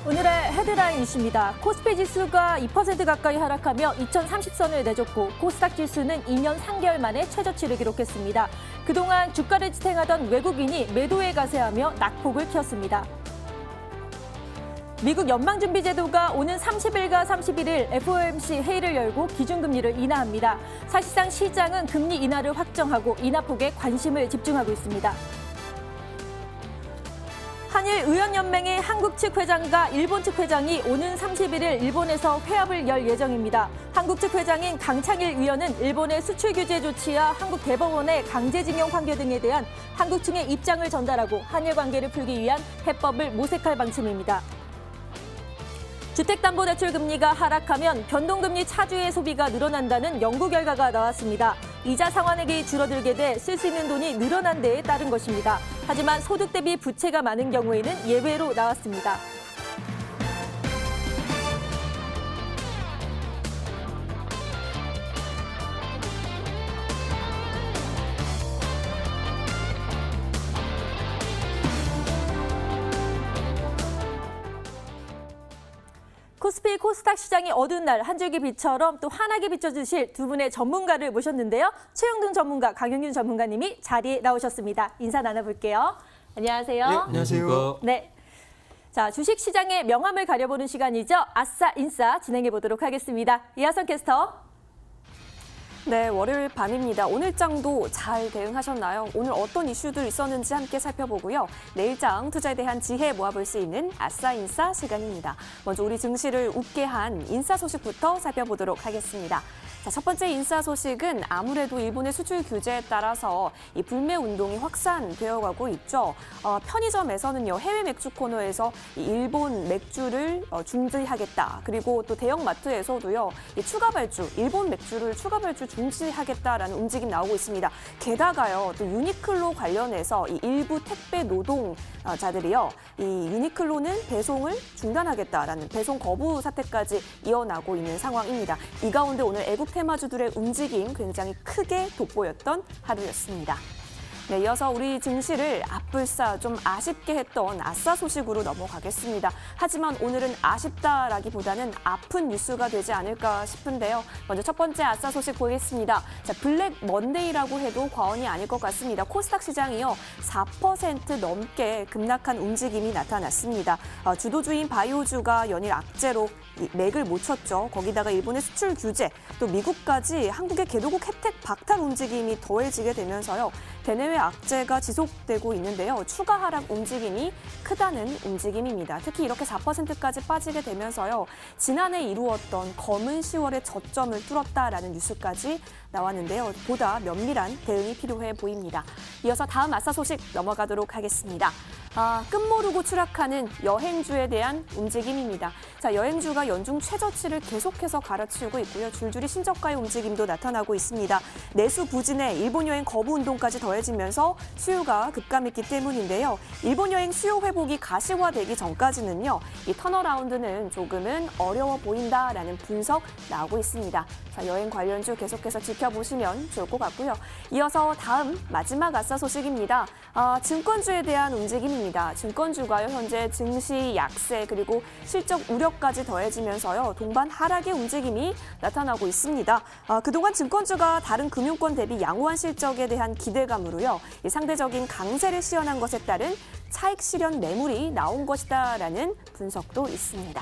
오늘의 헤드라인 이슈입니다. 코스피 지수가 2% 가까이 하락하며 2030선을 내줬고 코스닥 지수는 2년 3개월 만에 최저치를 기록했습니다. 그동안 주가를 지탱하던 외국인이 매도에 가세하며 낙폭을 키웠습니다. 미국 연방준비제도가 오는 30일과 31일 FOMC 회의를 열고 기준금리를 인하합니다. 사실상 시장은 금리 인하를 확정하고 인하폭에 관심을 집중하고 있습니다. 한일의원연맹의 한국 측 회장과 일본 측 회장이 오는 31일 일본에서 회합을 열 예정입니다. 한국 측 회장인 강창일 위원은 일본의 수출 규제 조치와 한국 대법원의 강제징용 판결 등에 대한 한국 측의 입장을 전달하고 한일 관계를 풀기 위한 해법을 모색할 방침입니다. 주택담보대출 금리가 하락하면 변동금리 차주의 소비가 늘어난다는 연구 결과가 나왔습니다. 이자 상환액이 줄어들게 돼 쓸 수 있는 돈이 늘어난 데에 따른 것입니다. 하지만 소득 대비 부채가 많은 경우에는 예외로 나왔습니다. 코스피 코스닥 시장이 어두운 날 한 줄기 빛처럼 또 환하게 비춰주실 두 분의 전문가를 모셨는데요. 최영등 전문가, 강영균 전문가님이 자리에 나오셨습니다. 인사 나눠볼게요. 안녕하세요. 네, 안녕하세요. 네. 자, 주식시장의 명암을 가려보는 시간이죠. 아싸 인싸 진행해 보도록 하겠습니다. 이하선 캐스터. 네, 월요일 밤입니다. 오늘장도 잘 대응하셨나요? 오늘 어떤 이슈들 있었는지 함께 살펴보고요. 내일장 투자에 대한 지혜 모아볼 수 있는 아싸 인싸 시간입니다. 먼저 우리 증시를 웃게 한 인싸 소식부터 살펴보도록 하겠습니다. 자, 첫 번째 인싸 소식은 아무래도 일본의 수출 규제에 따라서 이 불매 운동이 확산되어 가고 있죠. 편의점에서는요, 해외 맥주 코너에서 이 일본 맥주를 중지하겠다. 그리고 또 대형 마트에서도요, 이 추가 발주, 일본 맥주를 추가 발주 중지하겠다라는 움직임 나오고 있습니다. 게다가요, 또 유니클로 관련해서 이 일부 택배 노동자들이요, 이 유니클로는 배송을 중단하겠다라는 배송 거부 사태까지 이어나고 있는 상황입니다. 이 가운데 오늘 애국 테마주들의 움직임 굉장히 크게 돋보였던 하루였습니다. 네, 이어서 우리 증시를 앞불싸 좀 아쉽게 했던 아싸 소식으로 넘어가겠습니다. 하지만 오늘은 아쉽다라기보다는 아픈 뉴스가 되지 않을까 싶은데요. 먼저 첫 번째 아싸 소식 보겠습니다. 자, 블랙 먼데이라고 해도 과언이 아닐 것 같습니다. 코스닥 시장이요, 4% 넘게 급락한 움직임이 나타났습니다. 주도주인 바이오주가 연일 악재로 맥을 못 쳤죠. 거기다가 일본의 수출 규제, 또 미국까지 한국의 개도국 혜택 박탈 움직임이 더해지게 되면서요, 대내외 악재가 지속되고 있는데요. 추가 하락 움직임이 크다는 움직임입니다. 특히 이렇게 4%까지 빠지게 되면서요, 지난해 이루었던 검은 10월의 저점을 뚫었다라는 뉴스까지 나왔는데요. 보다 면밀한 대응이 필요해 보입니다. 이어서 다음 아싸 소식 넘어가도록 하겠습니다. 끝모르고 추락하는 여행주에 대한 움직임입니다. 자, 여행주가 연중 최저치를 계속해서 갈아치우고 있고요. 줄줄이 신저가의 움직임도 나타나고 있습니다. 내수 부진에 일본 여행 거부 운동까지 더해지면서 수요가 급감했기 때문인데요. 일본 여행 수요 회복이 가시화되기 전까지는요, 이 턴어라운드는 조금은 어려워 보인다라는 분석 나오고 있습니다. 자, 여행 관련주 계속해서 지켜보시면 좋을 것 같고요. 이어서 다음 마지막 아싸 소식입니다. 증권주에 대한 움직임입니다. 증권주가요, 현재 증시 약세 그리고 실적 우려까지 더해지면서요, 동반 하락의 움직임이 나타나고 있습니다. 그동안 증권주가 다른 금융권 대비 양호한 실적에 대한 기대감으로요, 이 상대적인 강세를 시현한 것에 따른 차익 실현 매물이 나온 것이다라는 분석도 있습니다.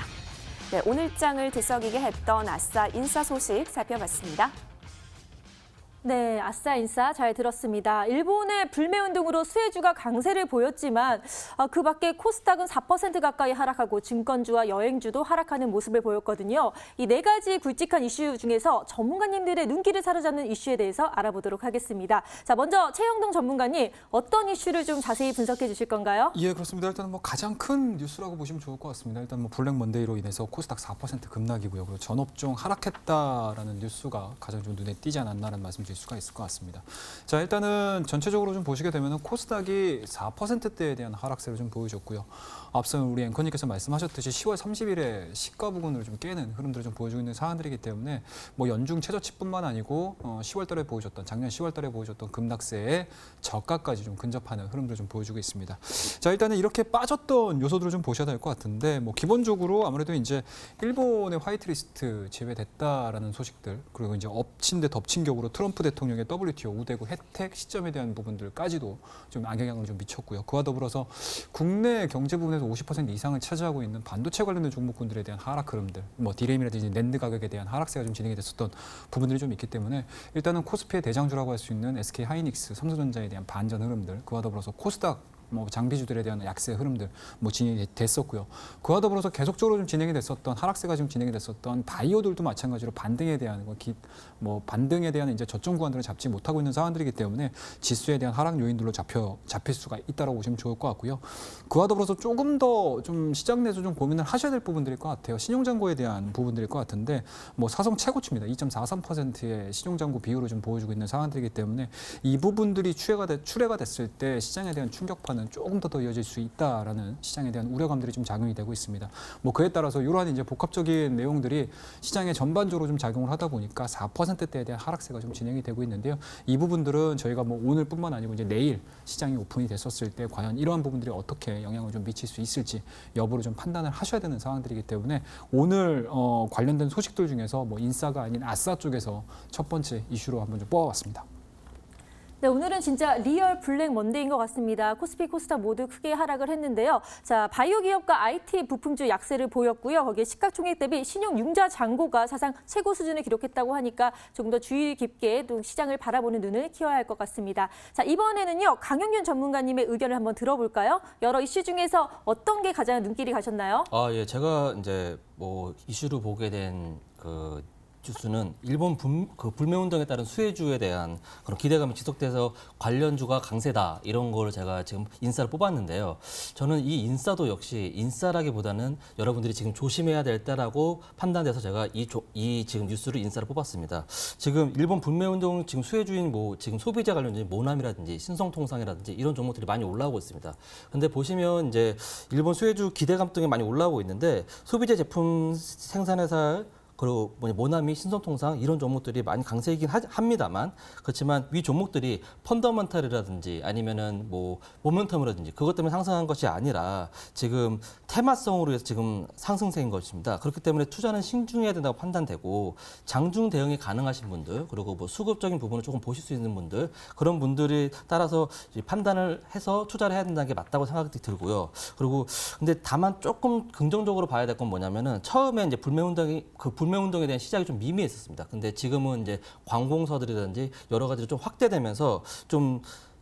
네, 오늘장을 들썩이게 했던 아싸 인싸 소식 살펴봤습니다. 네, 아싸 인싸 잘 들었습니다. 일본의 불매 운동으로 수혜주가 강세를 보였지만 그 밖에 코스닥은 4% 가까이 하락하고 증권주와 여행주도 하락하는 모습을 보였거든요. 이 네 가지 굵직한 이슈 중에서 전문가님들의 눈길을 사로잡는 이슈에 대해서 알아보도록 하겠습니다. 자, 먼저 최영동 전문가님, 어떤 이슈를 좀 자세히 분석해 주실 건가요? 예, 그렇습니다. 일단 가장 큰 뉴스라고 보시면 좋을 것 같습니다. 일단 블랙 먼데이로 인해서 코스닥 4% 급락이고요. 그리고 전업종 하락했다라는 뉴스가 가장 좀 눈에 띄지 않았나라는 말씀드리겠습니다. 말씀드릴 수가 있을 것 같습니다. 자, 일단은 전체적으로 좀 보시게 되면은 코스닥이 4%대에 대한 하락세를 좀 보여줬고요. 앞서 우리 앵커님께서 말씀하셨듯이 10월 30일에 시가 부근을 좀 깨는 흐름들을 좀 보여주고 있는 사안들이기 때문에 뭐 연중 최저치뿐만 아니고 10월달에 보여줬던 작년 10월달에 보여줬던 급락세의 저가까지 좀 근접하는 흐름들을 좀 보여주고 있습니다. 자, 일단은 이렇게 빠졌던 요소들을 좀 보셔야 될 것 같은데 뭐 기본적으로 아무래도 이제 일본의 화이트리스트 제외됐다라는 소식들 그리고 이제 엎친 데 덮친 격으로 트럼프 대통령의 WTO 우대국 혜택 시점에 대한 부분들까지도 좀 악영향을 좀 미쳤고요. 그와 더불어서 국내 경제 부분에서 50% 이상을 차지하고 있는 반도체 관련된 종목군들에 대한 하락 흐름들, 뭐 디램이라든지 낸드 가격에 대한 하락세가 좀 진행이 됐었던 부분들이 좀 있기 때문에 일단은 코스피의 대장주라고 할 수 있는 SK 하이닉스, 삼성전자에 대한 반전 흐름들, 그와 더불어서 코스닥 뭐 장비주들에 대한 약세 흐름들 뭐 진행이 됐었고요. 그와 더불어서 계속적으로 좀 진행이 됐었던 하락세가 좀 진행이 됐었던 바이오들도 마찬가지로 반등에 대한 반등에 대한 이제 저점 구간들을 잡지 못하고 있는 상황들이기 때문에 지수에 대한 하락 요인들로 잡힐 수가 있다라고 보시면 좋을 것 같고요. 그와 더불어서 조금 더 좀 시장 내에서 좀 고민을 하셔야 될 부분들일 것 같아요. 신용잔고에 대한 부분들일 것 같은데 뭐 사상 최고치입니다. 2.43%의 신용잔고 비율을 좀 보여주고 있는 상황들이기 때문에 이 부분들이 출회가 됐을 때 시장에 대한 충격파는 조금 더 이어질 수 있다라는 시장에 대한 우려감들이 좀 작용이 되고 있습니다. 뭐 그에 따라서 이러한 이제 복합적인 내용들이 시장에 전반적으로 좀 작용을 하다 보니까 4%대에 대한 하락세가 좀 진행이 되고 있는데요. 이 부분들은 저희가 뭐 오늘뿐만 아니고 이제 내일 시장이 오픈이 됐었을 때 과연 이러한 부분들이 어떻게 영향을 좀 미칠 수 있을지 여부를 좀 판단을 하셔야 되는 상황들이기 때문에 오늘 관련된 소식들 중에서 뭐 인싸가 아닌 아싸 쪽에서 첫 번째 이슈로 한번 좀 뽑아봤습니다. 네, 오늘은 진짜 리얼 블랙 먼데이인 것 같습니다. 코스피, 코스닥 모두 크게 하락을 했는데요. 자, 바이오 기업과 IT 부품주 약세를 보였고요. 거기에 시가총액 대비 신용 융자 잔고가 사상 최고 수준을 기록했다고 하니까 조금 더 주의 깊게 또 시장을 바라보는 눈을 키워야 할 것 같습니다. 자, 이번에는요. 강영균 전문가님의 의견을 한번 들어볼까요? 여러 이슈 중에서 어떤 게 가장 눈길이 가셨나요? 예, 제가 이제 뭐 이슈를 보게 된 뉴스는 일본 불매운동에 따른 수혜주에 대한 그런 기대감이 지속돼서 관련주가 강세다 이런 걸 제가 지금 인싸를 뽑았는데요. 저는 이 인싸도 역시 인싸라기보다는 여러분들이 지금 조심해야 될 때라고 판단돼서 제가 이 지금 뉴스를 인싸를 뽑았습니다. 지금 일본 불매운동 지금 수혜주인 뭐 지금 소비자 관련주인 모나미라든지 신성통상이라든지 이런 종목들이 많이 올라오고 있습니다. 근데 보시면 이제 일본 수혜주 기대감 등이 많이 올라오고 있는데 소비자 제품 생산회사 그리고 모나미, 신성통상 이런 종목들이 많이 강세이긴 합니다만 그렇지만 위 종목들이 펀더먼탈이라든지 아니면은 뭐 모멘텀이라든지 그것 때문에 상승한 것이 아니라 지금 테마성으로 해서 지금 상승세인 것입니다. 그렇기 때문에 투자는 신중해야 된다고 판단되고 장중 대응이 가능하신 분들 그리고 뭐 수급적인 부분을 조금 보실 수 있는 분들 그런 분들이 따라서 판단을 해서 투자를 해야 된다는 게 맞다고 생각이 들고요. 그리고 근데 다만 조금 긍정적으로 봐야 될 건 뭐냐면은 처음에 이제 불매운동에 대한 시작이 좀 미미했었습니다. 근데 지금은 이제 관공서들이라든지 여러 가지로 좀 확대되면서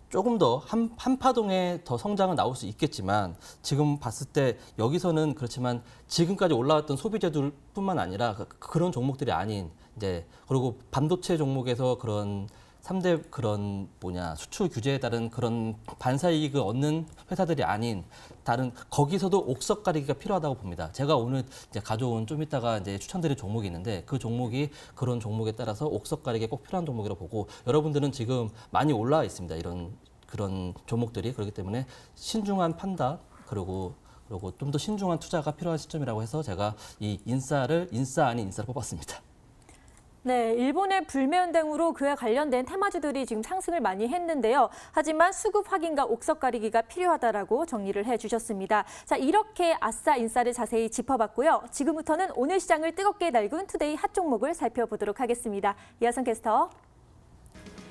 조금 더 한파동에 더 성장은 나올 수 있겠지만 지금 봤을 때 여기서는 그렇지만 지금까지 올라왔던 소비재들뿐만 아니라 그런 종목들이 아닌 이제 그리고 반도체 종목에서 그런 3대 수출 규제에 따른 그런 반사이익을 얻는 회사들이 아닌 다른 거기서도 옥석 가리기가 필요하다고 봅니다. 제가 오늘 이제 가져온 좀 이따가 이제 추천드릴 종목이 있는데 그 종목이 그런 종목에 따라서 옥석 가리기가 꼭 필요한 종목이라고 보고 여러분들은 지금 많이 올라와 있습니다. 그런 종목들이 그렇기 때문에 신중한 판단 그리고 좀 더 신중한 투자가 필요한 시점이라고 해서 제가 이 인싸 아닌 인싸를 뽑았습니다. 네, 일본의 불매운동으로 그에 관련된 테마주들이 지금 상승을 많이 했는데요. 하지만 수급 확인과 옥석 가리기가 필요하다라고 정리를 해주셨습니다. 자, 이렇게 아싸 인싸를 자세히 짚어봤고요. 지금부터는 오늘 시장을 뜨겁게 달군 투데이 핫 종목을 살펴보도록 하겠습니다. 이하선 캐스터.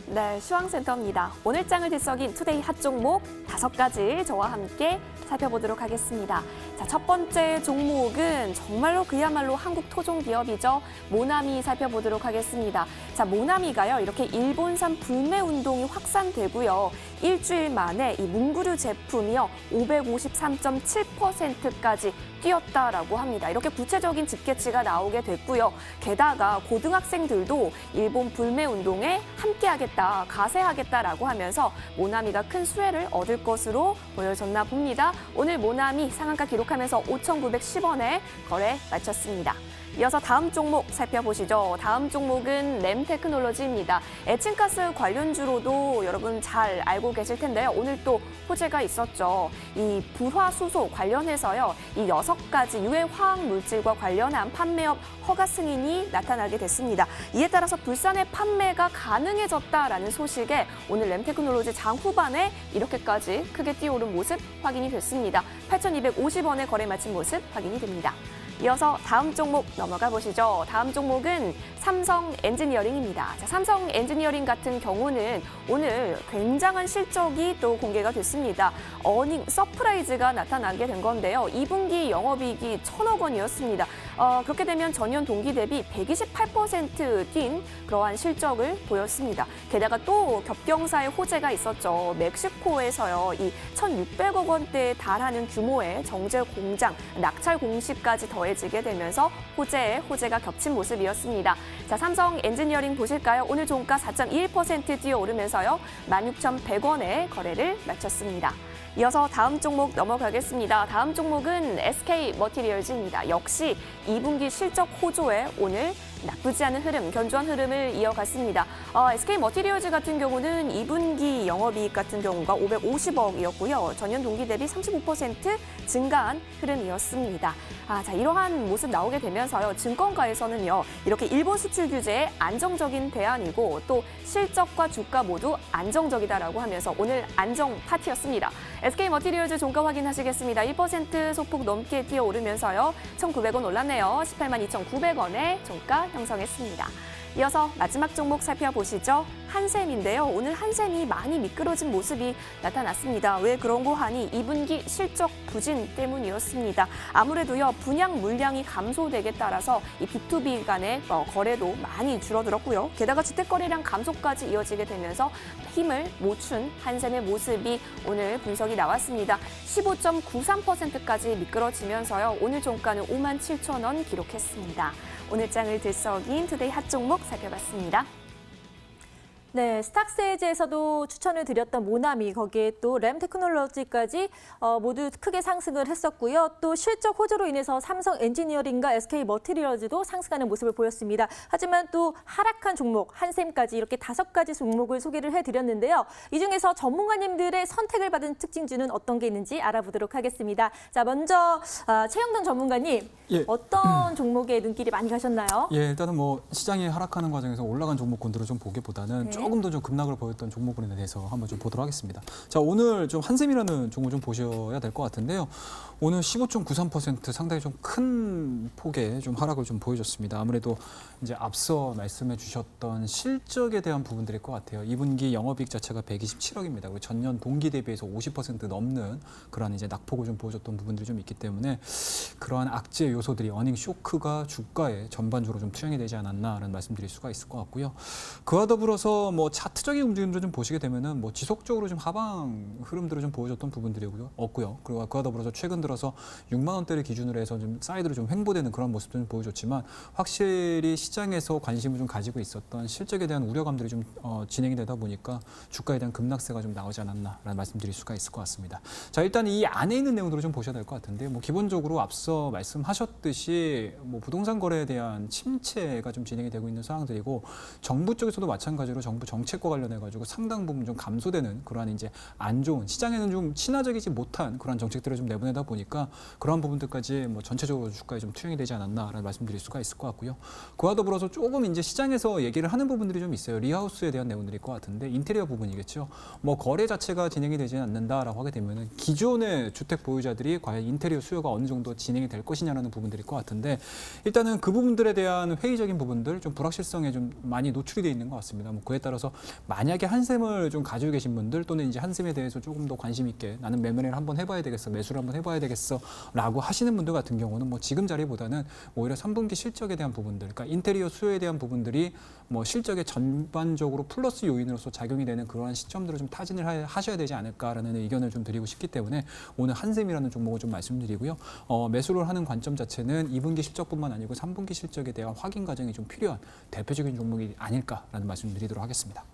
네, 시황센터입니다. 오늘 장을 들썩인 투데이 핫 종목 5가지 저와 함께 살펴보도록 하겠습니다. 자, 첫 번째 종목은 정말로 그야말로 한국 토종 기업이죠. 모나미 살펴보도록 하겠습니다. 자, 모나미가요. 이렇게 일본산 불매 운동이 확산되고요. 일주일 만에 이 문구류 제품이요. 553.7%까지 뛰었다라고 합니다. 이렇게 구체적인 집계치가 나오게 됐고요. 게다가 고등학생들도 일본 불매 운동에 함께하겠다, 가세하겠다라고 하면서 모나미가 큰 수혜를 얻을 것으로 보여졌나 봅니다. 오늘 모나미 상한가 기록하면서 5,910원에 거래 마쳤습니다. 이어서 다음 종목 살펴보시죠. 다음 종목은 램테크놀로지입니다. 에칭가스 관련주로도 여러분 잘 알고 계실 텐데요. 오늘 또 호재가 있었죠. 이 불화수소 관련해서요. 이 6가지 유해 화학 물질과 관련한 판매업 허가 승인이 나타나게 됐습니다. 이에 따라서 불산의 판매가 가능해졌다라는 소식에 오늘 램테크놀로지 장 후반에 이렇게까지 크게 뛰어오른 모습 확인이 됐습니다. 8,250원에 거래 마친 모습 확인이 됩니다. 이어서 다음 종목 넘어가 보시죠. 다음 종목은 삼성 엔지니어링입니다. 자, 삼성 엔지니어링 같은 경우는 오늘 굉장한 실적이 또 공개가 됐습니다. 어닝 서프라이즈가 나타나게 된 건데요. 2분기 영업이익이 1,000억 원이었습니다. 그렇게 되면 전년 동기 대비 128% 뛴 그러한 실적을 보였습니다. 게다가 또 겹경사의 호재가 있었죠. 멕시코에서요. 이 1,600억 원대에 달하는 규모의 정제 공장, 낙찰 공시까지 더해지게 되면서 호재에 호재가 겹친 모습이었습니다. 자, 삼성 엔지니어링 보실까요? 오늘 종가 4.21% 뛰어오르면서요. 16,100원에 거래를 마쳤습니다. 이어서 다음 종목 넘어가겠습니다. 다음 종목은 SK 머티리얼즈입니다. 역시 2분기 실적 호조에 오늘 나쁘지 않은 흐름, 견조한 흐름을 이어갔습니다. SK 머티리얼즈 같은 경우는 2분기 영업이익 같은 경우가 550억이었고요. 전년 동기 대비 35% 증가한 흐름이었습니다. 자, 이러한 모습 나오게 되면서요. 증권가에서는요. 이렇게 일본 수출 규제의 안정적인 대안이고 또 실적과 주가 모두 안정적이다라고 하면서 오늘 안정 파티였습니다. SK 머티리얼즈 종가 확인하시겠습니다. 1% 소폭 넘게 뛰어오르면서요. 1,900원 올랐네요. 182,900원에 종가 형성했습니다. 이어서 마지막 종목 살펴보시죠. 한샘인데요. 오늘 한샘이 많이 미끄러진 모습이 나타났습니다. 왜 그런고 하니 2분기 실적 부진 때문이었습니다. 아무래도요. 분양 물량이 감소되게 따라서 이 B2B 간의 거래도 많이 줄어들었고요. 게다가 주택 거래량 감소까지 이어지게 되면서 힘을 못 춘 한샘의 모습이 오늘 분석이 나왔습니다. 15.93%까지 미끄러지면서요. 오늘 종가는 57,000원 기록했습니다. 오늘 장을 들썩인 투데이 핫 종목 살펴봤습니다. 네, 스탁스에이지에서도 추천을 드렸던 모나미, 거기에 또 램테크놀로지까지 모두 크게 상승을 했었고요. 또 실적 호조로 인해서 삼성 엔지니어링과 SK 머티리얼즈도 상승하는 모습을 보였습니다. 하지만 또 하락한 종목, 한샘까지 이렇게 5가지 종목을 소개를 해드렸는데요. 이 중에서 전문가님들의 선택을 받은 특징주는 어떤 게 있는지 알아보도록 하겠습니다. 자, 먼저 최영돈 전문가님, 예. 어떤 종목에 눈길이 많이 가셨나요? 예, 일단은 뭐 시장이 하락하는 과정에서 올라간 종목군들을 좀 보기보다는 네. 조금 더 좀 급락을 보였던 종목군에 대해서 한번 좀 보도록 하겠습니다. 자, 오늘 좀 한샘이라는 종목 좀 보셔야 될 것 같은데요. 오늘 15.93% 상당히 좀 큰 폭의 좀 하락을 좀 보여줬습니다. 아무래도 이제 앞서 말씀해 주셨던 실적에 대한 부분들일 것 같아요. 2분기 영업이익 자체가 127억입니다. 그리고 전년 동기 대비해서 50% 넘는 그러한 이제 낙폭을 좀 보여줬던 부분들이 좀 있기 때문에 그러한 악재 요소들이 어닝 쇼크가 주가에 전반적으로 좀 투영이 되지 않았나라는 말씀드릴 수가 있을 것 같고요. 그와 더불어서 뭐 차트적인 움직임도 좀 보시게 되면은 뭐 지속적으로 좀 하방 흐름들을 좀 보여줬던 부분들이었고요. 그리고 그와 더불어서 최근 들어서 6만 원대를 기준으로 해서 좀 사이드로 좀 횡보되는 그런 모습도 좀 보여줬지만 확실히 시장에서 관심을 좀 가지고 있었던 실적에 대한 우려감들이 좀 진행이 되다 보니까 주가에 대한 급락세가 좀 나오지 않았나라는 말씀드릴 수가 있을 것 같습니다. 자, 일단 이 안에 있는 내용들을 좀 보셔야 될 것 같은데 뭐 기본적으로 앞서 말씀하셨듯이 뭐 부동산 거래에 대한 침체가 좀 진행이 되고 있는 상황들이고 정부 쪽에서도 마찬가지로 정부 정책과 관련해 가지고 상당 부분 좀 감소되는 그러한 이제 안 좋은 시장에는 좀 친화적이지 못한 그러한 정책들을 좀 내보내다 보니까 그러한 부분들까지 뭐 전체적으로 주가에 좀 투영이 되지 않았나라는 말씀드릴 수가 있을 것 같고요. 그와 더불어서 조금 이제 시장에서 얘기를 하는 부분들이 좀 있어요. 리하우스에 대한 내용들일 것 같은데 인테리어 부분이겠죠. 뭐 거래 자체가 진행이 되지 않는다라고 하게 되면은 기존의 주택 보유자들이 과연 인테리어 수요가 어느 정도 진행이 될 것이냐라는 부분들일 것 같은데 일단은 그 부분들에 대한 회의적인 부분들 좀 불확실성에 좀 많이 노출이 돼 있는 것 같습니다. 뭐 그에 따라서 만약에 한샘을 좀 가지고 계신 분들 또는 이제 한샘에 대해서 조금 더 관심 있게 나는 매매를 한번 해봐야 되겠어, 매수를 한번 해봐야 되겠어라고 하시는 분들 같은 경우는 뭐 지금 자리보다는 오히려 3분기 실적에 대한 부분들, 그러니까 인테리어 수요에 대한 부분들이 뭐 실적에 전반적으로 플러스 요인으로서 작용이 되는 그러한 시점들을 좀 타진을 하셔야 되지 않을까라는 의견을 좀 드리고 싶기 때문에 오늘 한샘이라는 종목을 좀 말씀드리고요. 매수를 하는 관점 자체는 2분기 실적뿐만 아니고 3분기 실적에 대한 확인 과정이 좀 필요한 대표적인 종목이 아닐까라는 말씀을 드리도록 하겠습니다.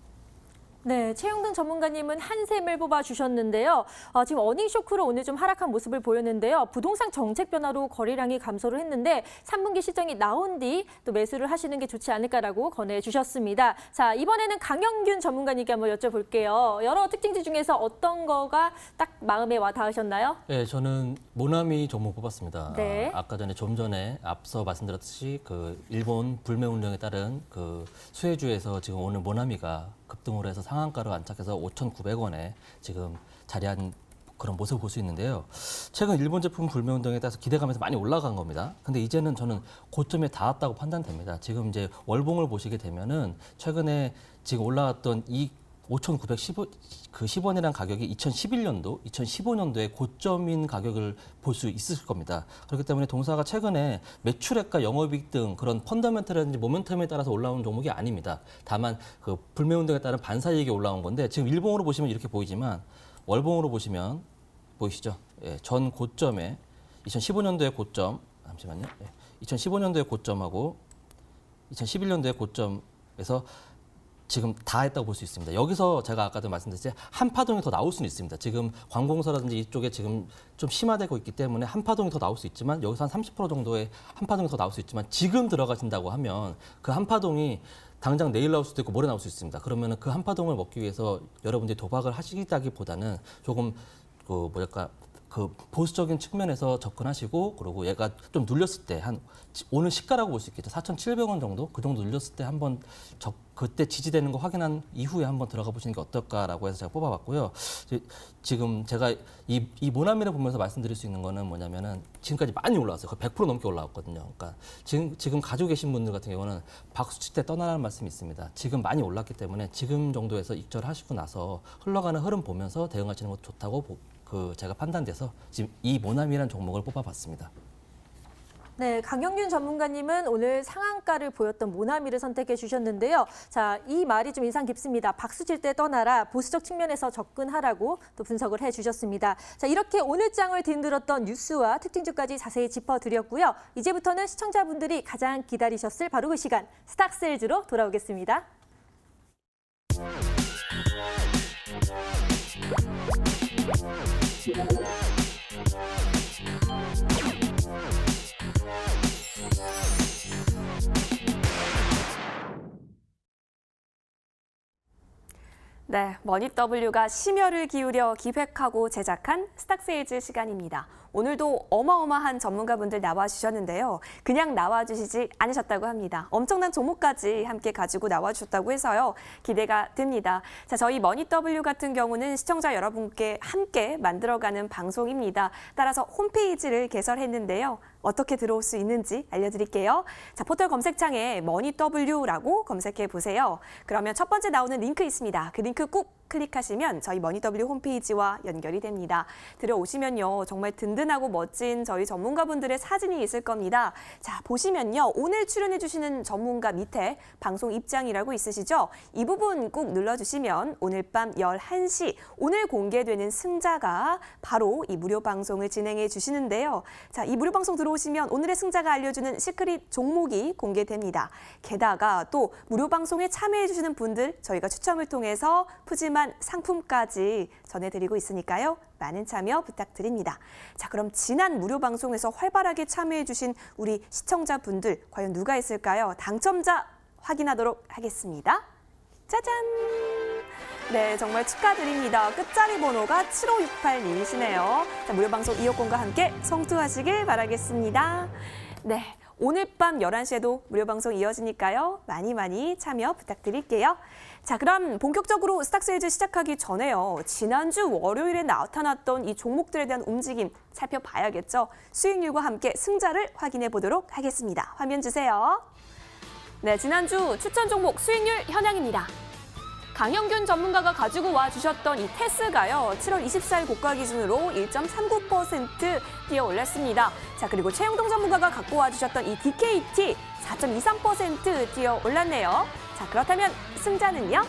네, 최용등 전문가님은 한샘을 뽑아주셨는데요. 지금 어닝 쇼크로 오늘 좀 하락한 모습을 보였는데요. 부동산 정책 변화로 거래량이 감소를 했는데 3분기 실적이 나온 뒤 또 매수를 하시는 게 좋지 않을까라고 권해주셨습니다. 자, 이번에는 강영균 전문가님께 한번 여쭤볼게요. 여러 특징지 중에서 어떤 거가 딱 마음에 와 닿으셨나요? 네, 저는 모나미 종목 뽑았습니다. 네. 아까 좀 전에 앞서 말씀드렸듯이 그 일본 불매 운동에 따른 그 수혜주에서 지금 오늘 모나미가 급등을 해서 상한가로 안착해서 5,900원에 지금 자리한 그런 모습을 볼 수 있는데요. 최근 일본 제품 불매 운동에 따라서 기대감에서 많이 올라간 겁니다. 근데 이제는 저는 고점에 닿았다고 판단됩니다. 지금 이제 월봉을 보시게 되면은 최근에 지금 올라왔던 이 5,910원이라는 가격이 2011년도, 2015년도에 고점인 가격을 볼 수 있을 겁니다. 그렇기 때문에 동사가 최근에 매출액과 영업이익 등 그런 펀더멘털이라든지 모멘텀에 따라서 올라온 종목이 아닙니다. 다만 그 불매운동에 따른 반사이익이 올라온 건데 지금 일봉으로 보시면 이렇게 보이지만 월봉으로 보시면 보이시죠? 예, 전 고점에 2015년도의 고점, 잠시만요. 예, 2015년도의 고점하고 2011년도의 고점에서 지금 다 했다고 볼 수 있습니다. 여기서 제가 아까도 말씀드렸듯이 한파동이 더 나올 수는 있습니다. 지금 관공서라든지 이쪽에 지금 좀 심화되고 있기 때문에 한파동이 더 나올 수 있지만 여기서 한 30% 정도의 한파동이 더 나올 수 있지만 지금 들어가신다고 하면 그 한파동이 당장 내일 나올 수도 있고 모레 나올 수 있습니다. 그러면 그 한파동을 먹기 위해서 여러분들이 도박을 하시다기보다는 조금 그 보수적인 측면에서 접근하시고 그리고 얘가 좀 눌렸을 때 한 오늘 시가라고 볼 수 있겠죠. 4,700원 정도 그 정도 눌렸을 때 한번 그때 지지되는 거 확인한 이후에 한번 들어가 보시는 게 어떨까라고 해서 제가 뽑아봤고요. 지금 제가 이 모나미를 보면서 말씀드릴 수 있는 거는 뭐냐면은 지금까지 많이 올라왔어요. 거의 100% 넘게 올라왔거든요. 그러니까 지금 가지고 계신 분들 같은 경우는 박수 칠 때 떠나라는 말씀이 있습니다. 지금 많이 올랐기 때문에 지금 정도에서 익절하시고 나서 흘러가는 흐름 보면서 대응하시는 것도 좋다고 제가 판단돼서 지금 이 모나미라는 종목을 뽑아봤습니다. 네, 강영균 전문가님은 오늘 상한가를 보였던 모나미를 선택해 주셨는데요. 자, 이 말이 좀 인상 깊습니다. 박수 칠 때 떠나라, 보수적 측면에서 접근하라고 또 분석을 해 주셨습니다. 자, 이렇게 오늘 장을 뒤흔들었던 뉴스와 특징주까지 자세히 짚어드렸고요. 이제부터는 시청자분들이 가장 기다리셨을 바로 그 시간, 스탁셀즈로 돌아오겠습니다. 네, 머니W가 심혈을 기울여 기획하고 제작한 스탁세일즈 시간입니다. 오늘도 어마어마한 전문가분들 나와주셨는데요. 그냥 나와주시지 않으셨다고 합니다. 엄청난 종목까지 함께 가지고 나와주셨다고 해서요. 기대가 됩니다. 자, 저희 머니W 같은 경우는 시청자 여러분께 함께 만들어가는 방송입니다. 따라서 홈페이지를 개설했는데요. 어떻게 들어올 수 있는지 알려드릴게요. 자, 포털 검색창에 머니W라고 검색해 보세요. 그러면 첫 번째 나오는 링크 있습니다. 그 링크 꾹 클릭하시면 저희 머니W 홈페이지와 연결이 됩니다. 들어오시면요. 정말 든든하고 멋진 저희 전문가분들의 사진이 있을 겁니다. 자, 보시면요. 오늘 출연해 주시는 전문가 밑에 방송 입장이라고 있으시죠? 이 부분 꾹 눌러주시면 오늘 밤 11시 오늘 공개되는 승자가 바로 이 무료 방송을 진행해 주시는데요. 자, 이 무료 방송 들어오시면 오늘의 승자가 알려주는 시크릿 종목이 공개됩니다. 게다가 또 무료 방송에 참여해 주시는 분들 저희가 추첨을 통해서 푸짐한 상품까지 전해드리고 있으니까요. 많은 참여 부탁드립니다. 자, 그럼 지난 무료 방송에서 활발하게 참여해 주신 우리 시청자분들 과연 누가 있을까요? 당첨자 확인하도록 하겠습니다. 짜잔! 네, 정말 축하드립니다. 끝자리 번호가 7568님이시네요. 자, 무료 방송 이어폰과 함께 성투하시길 바라겠습니다. 네, 오늘 밤 11시에도 무료 방송 이어지니까요. 많이 참여 부탁드릴게요. 자, 그럼 본격적으로 스탁세일즈 시작하기 전에요. 지난주 월요일에 나타났던 이 종목들에 대한 움직임 살펴봐야겠죠. 수익률과 함께 승자를 확인해 보도록 하겠습니다. 화면 주세요. 네, 지난주 추천 종목 수익률 현황입니다. 강영균 전문가가 가지고 와주셨던 이 테스가요. 7월 24일 고가 기준으로 1.39% 뛰어 올랐습니다. 자, 그리고 최영동 전문가가 갖고 와주셨던 이 DKT 4.23% 뛰어 올랐네요. 자, 그렇다면 승자는요?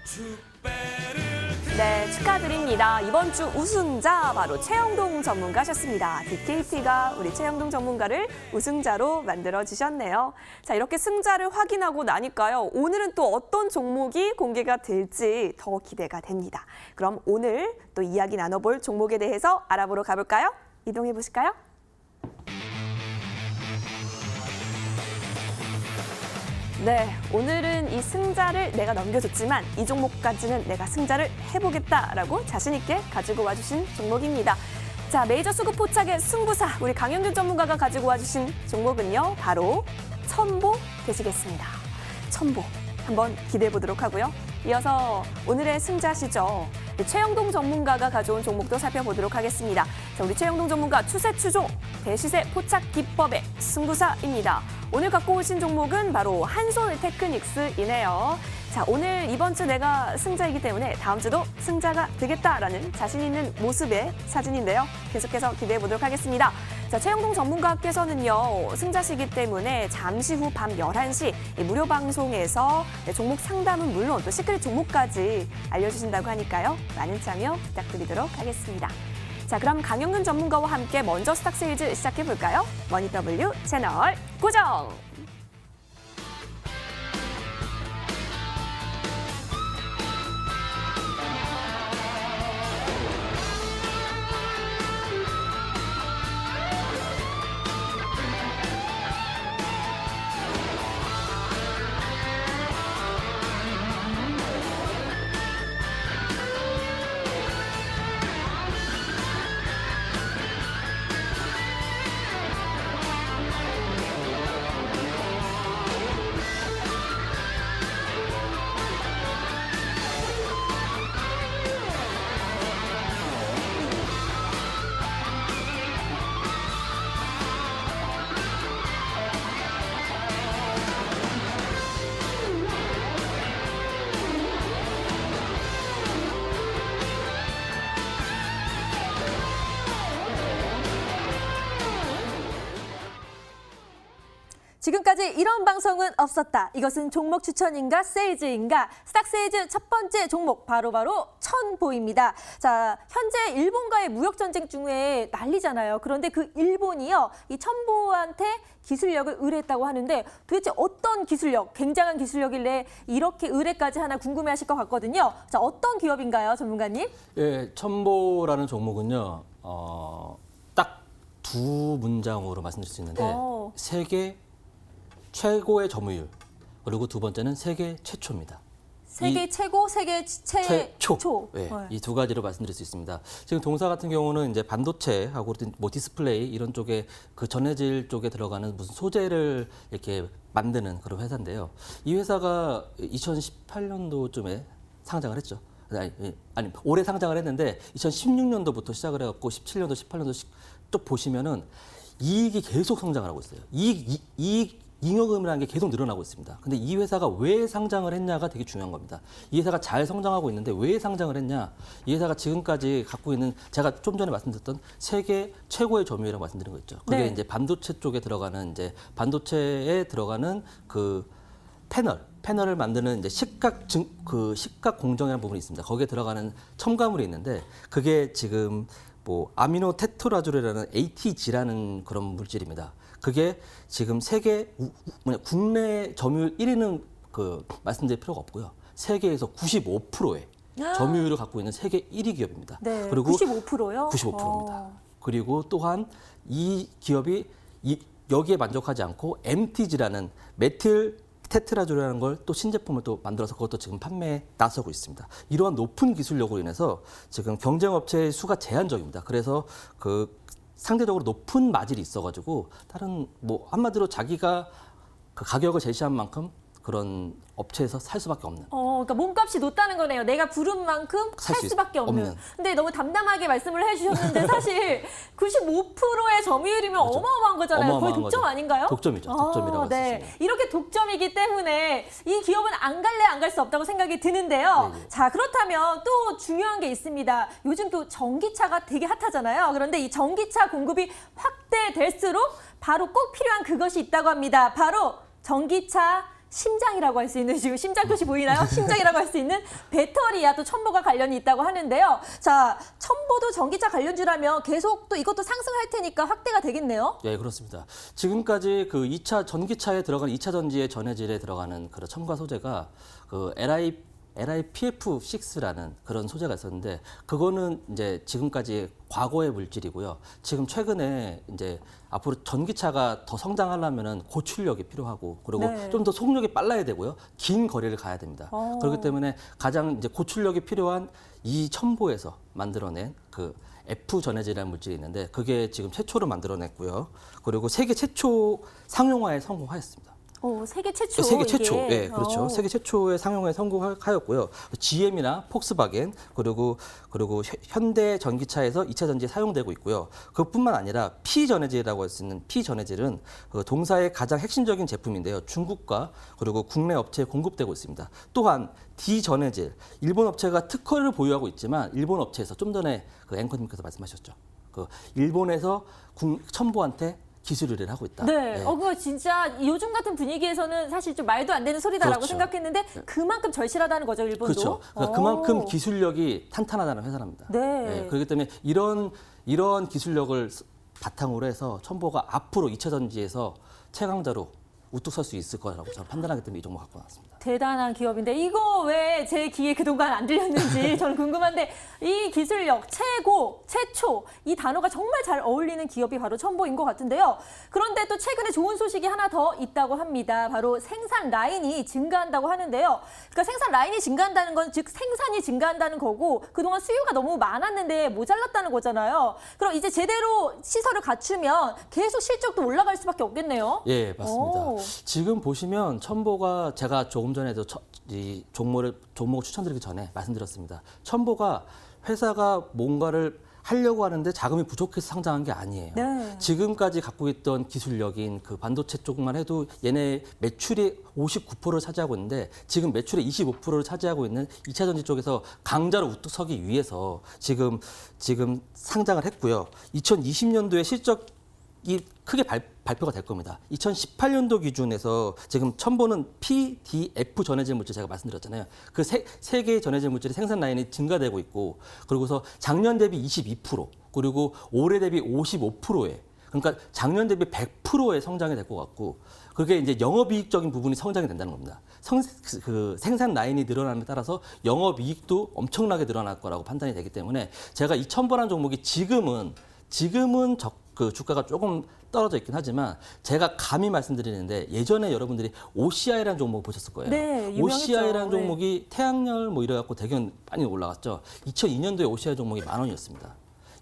축배를 네, 축하드립니다. 이번 주 우승자 바로 최영동 전문가셨습니다. DKT가 우리 최영동 전문가를 우승자로 만들어주셨네요. 자, 이렇게 승자를 확인하고 나니까요. 오늘은 또 어떤 종목이 공개가 될지 더 기대가 됩니다. 그럼 오늘 또 이야기 나눠볼 종목에 대해서 알아보러 가볼까요? 이동해 보실까요? 네, 오늘은 이 승자를 내가 넘겨줬지만 이 종목까지는 내가 승자를 해보겠다라고 자신 있게 가지고 와주신 종목입니다. 자, 메이저 수급 포착의 승부사 우리 강영준 전문가가 가지고 와주신 종목은요. 바로 첨보 되시겠습니다. 첨보 한번 기대해 보도록 하고요. 이어서 오늘의 승자시죠. 최영동 전문가가 가져온 종목도 살펴보도록 하겠습니다. 자, 우리 최영동 전문가 추세 추종 대시세 포착 기법의 승부사입니다. 오늘 갖고 오신 종목은 바로 한솔 테크닉스이네요. 자, 오늘 이번 주 내가 승자이기 때문에 다음 주도 승자가 되겠다라는 자신 있는 모습의 사진인데요. 계속해서 기대해 보도록 하겠습니다. 자, 최영동 전문가께서는요, 승자시기 때문에 잠시 후 밤 11시 무료 방송에서 종목 상담은 물론 또 시크릿 종목까지 알려주신다고 하니까요. 많은 참여 부탁드리도록 하겠습니다. 자, 그럼 강영근 전문가와 함께 먼저 스탁세일즈 시작해 볼까요? 머니W 채널 고정! 지금까지 이런 방송은 없었다. 이것은 종목 추천인가 세일즈인가? 스탁세일즈 첫 번째 종목 바로 첨보입니다. 자, 현재 일본과의 무역 전쟁 중에 난리잖아요. 그런데 그 일본이요, 이 첨보한테 기술력을 의뢰했다고 하는데 도대체 어떤 기술력, 굉장한 기술력일래 이렇게 의뢰까지 하나 궁금해하실 것 같거든요. 자, 어떤 기업인가요, 전문가님? 예, 첨보라는 종목은요. 딱 두 문장으로 말씀드릴 수 있는데 세계 최고의 점유율, 그리고 두 번째는 세계 최초입니다. 세계 최고, 세계 최초. 네, 이 두 가지로 말씀드릴 수 있습니다. 지금 동사 같은 경우는 이제 반도체하고 뭐 디스플레이 이런 쪽에 그 전해질 쪽에 들어가는 무슨 소재를 이렇게 만드는 그런 회사인데요. 이 회사가 2018년도쯤에 상장을 했죠. 아니 올해 상장을 했는데 2016년도부터 시작을 해갖고 17년도, 18년도 쭉 보시면은 이익이 계속 성장을 하고 있어요. 잉여금이라는 게 계속 늘어나고 있습니다. 근데 이 회사가 왜 상장을 했냐가 되게 중요한 겁니다. 이 회사가 잘 성장하고 있는데 왜 상장을 했냐? 이 회사가 지금까지 갖고 있는, 제가 좀 전에 말씀드렸던 세계 최고의 점유율이라고 말씀드린 거 있죠. 그게 이제 반도체 쪽에 들어가는, 이제 반도체에 들어가는 그 패널을 만드는 이제 식각 공정이라는 부분이 있습니다. 거기에 들어가는 첨가물이 있는데 그게 지금 뭐 아미노 테트라졸이라는 ATG라는 그런 물질입니다. 그게 지금 세계 국내 점유율 1위는 그 말씀드릴 필요가 없고요. 세계에서 95%의 점유율을 갖고 있는 세계 1위 기업입니다. 네, 그리고 95%요? 95%입니다. 그리고 또한 이 기업이 여기에 만족하지 않고 MTG라는 메틸 테트라졸이라는 걸 또 신제품을 또 만들어서 그것도 지금 판매에 나서고 있습니다. 이러한 높은 기술력으로 인해서 지금 경쟁 업체의 수가 제한적입니다. 그래서 그 상대적으로 높은 마진이 있어가지고 다른 뭐 한마디로 자기가 그 가격을 제시한 만큼 그런 업체에서 살 수밖에 없는. 그러니까 몸값이 높다는 거네요. 내가 부른 만큼 살 수밖에 없는. 근데 너무 담담하게 말씀을 해주셨는데 사실 95%의 점유율이면 그렇죠. 어마어마한 거잖아요. 거의 독점 아닌가요? 독점이죠. 독점이라고 할 수 있습니다. 이렇게 독점이기 때문에 이 기업은 안 갈래 안 갈 수 없다고 생각이 드는데요. 네. 자, 그렇다면 또 중요한 게 있습니다. 요즘 또 전기차가 되게 핫하잖아요. 그런데 이 전기차 공급이 확대될수록 바로 꼭 필요한 그것이 있다고 합니다. 바로 전기차 심장이라고 할 수 있는, 지금 심장 표시 보이나요? 심장이라고 할 수 있는 배터리와 또 첨보가 관련이 있다고 하는데요. 자, 첨보도 전기차 관련주라면 계속 또 이것도 상승할 테니까 확대가 되겠네요. 예, 그렇습니다. 지금까지 그 2차 전기차에 들어가는 2차 전지의 전해질에 들어가는 그런 첨가 소재가 그 LiPF6라는 그런 소재가 있었는데 그거는 이제 지금까지 과거의 물질이고요. 지금 최근에 이제 앞으로 전기차가 더 성장하려면은 고출력이 필요하고 그리고 네. 좀 더 속력이 빨라야 되고요. 긴 거리를 가야 됩니다. 그렇기 때문에 가장 이제 고출력이 필요한 이 첨보에서 만들어낸 그 F 전해질이라는 물질이 있는데 그게 지금 최초로 만들어냈고요. 그리고 세계 최초 상용화에 성공하였습니다. 세계 최초. 세계 최초, 이게. 예, 그렇죠. 세계 최초의 상용화에 성공하였고요. GM이나 폭스바겐 그리고 현대 전기차에서 2차 전지에 사용되고 있고요. 그뿐만 아니라 P 전해질이라고 할 수 있는 P 전해질은 그 동사의 가장 핵심적인 제품인데요. 중국과 그리고 국내 업체에 공급되고 있습니다. 또한 D 전해질, 일본 업체가 특허를 보유하고 있지만 일본 업체에서 좀 전에 그 앵커님께서 말씀하셨죠. 그 일본에서 첨보한테 기술 의뢰를 하고 있다. 네. 그거 진짜 요즘 같은 분위기에서는 사실 좀 말도 안 되는 소리다라고 그렇죠. 생각했는데 그만큼 절실하다는 거죠, 일본도. 그렇죠. 그러니까 그만큼 기술력이 탄탄하다는 회사랍니다. 네. 그렇기 때문에 이런 기술력을 바탕으로 해서 첨보가 앞으로 2차 전지에서 최강자로 우뚝 설 수 있을 거라고 저는 판단하기 때문에 이 종목 갖고 나왔습니다. 대단한 기업인데 이거 왜 제 귀에 그동안 안 들렸는지 저는 궁금한데 이 기술력, 최고, 최초 이 단어가 정말 잘 어울리는 기업이 바로 첨보인 것 같은데요. 그런데 또 최근에 좋은 소식이 하나 더 있다고 합니다. 바로 생산 라인이 증가한다고 하는데요. 그러니까 생산 라인이 증가한다는 건 즉 생산이 증가한다는 거고 그동안 수요가 너무 많았는데 모자랐다는 거잖아요. 그럼 이제 제대로 시설을 갖추면 계속 실적도 올라갈 수밖에 없겠네요. 예, 맞습니다. 오. 지금 보시면 첨보가 제가 조금 전에도 이 종목을 추천드리기 전에 말씀드렸습니다. 첨보가 회사가 뭔가를 하려고 하는데 자금이 부족해서 상장한 게 아니에요. 네. 지금까지 갖고 있던 기술력인 그 반도체 쪽만 해도 얘네 매출이 59%를 차지하고 있는데 지금 매출의 25%를 차지하고 있는 2차 전지 쪽에서 강자로 우뚝 서기 위해서 지금 상장을 했고요. 2020년도에 실적이 크게 발표가 될 겁니다. 2018년도 기준에서 지금 첨보는 PDF 전해질 물질 제가 말씀드렸잖아요. 그 세 개의 전해질 물질의 생산 라인이 증가되고 있고 그리고서 작년 대비 22% 그리고 올해 대비 55%에 그러니까 작년 대비 100%의 성장이 될 것 같고 그게 이제 영업이익적인 부분이 성장이 된다는 겁니다. 그 생산 라인이 늘어남에 따라서 영업이익도 엄청나게 늘어날 거라고 판단이 되기 때문에 제가 이 첨보라는 종목이 지금은 그 주가가 조금 떨어져 있긴 하지만 제가 감히 말씀드리는데 예전에 여러분들이 OCI라는 종목 보셨을 거예요. 네, 유명했죠. OCI라는 네. 종목이 태양열 뭐 이래갖고 되게 많이 올라갔죠. 2002년도에 OCI 종목이 10,000원이었습니다.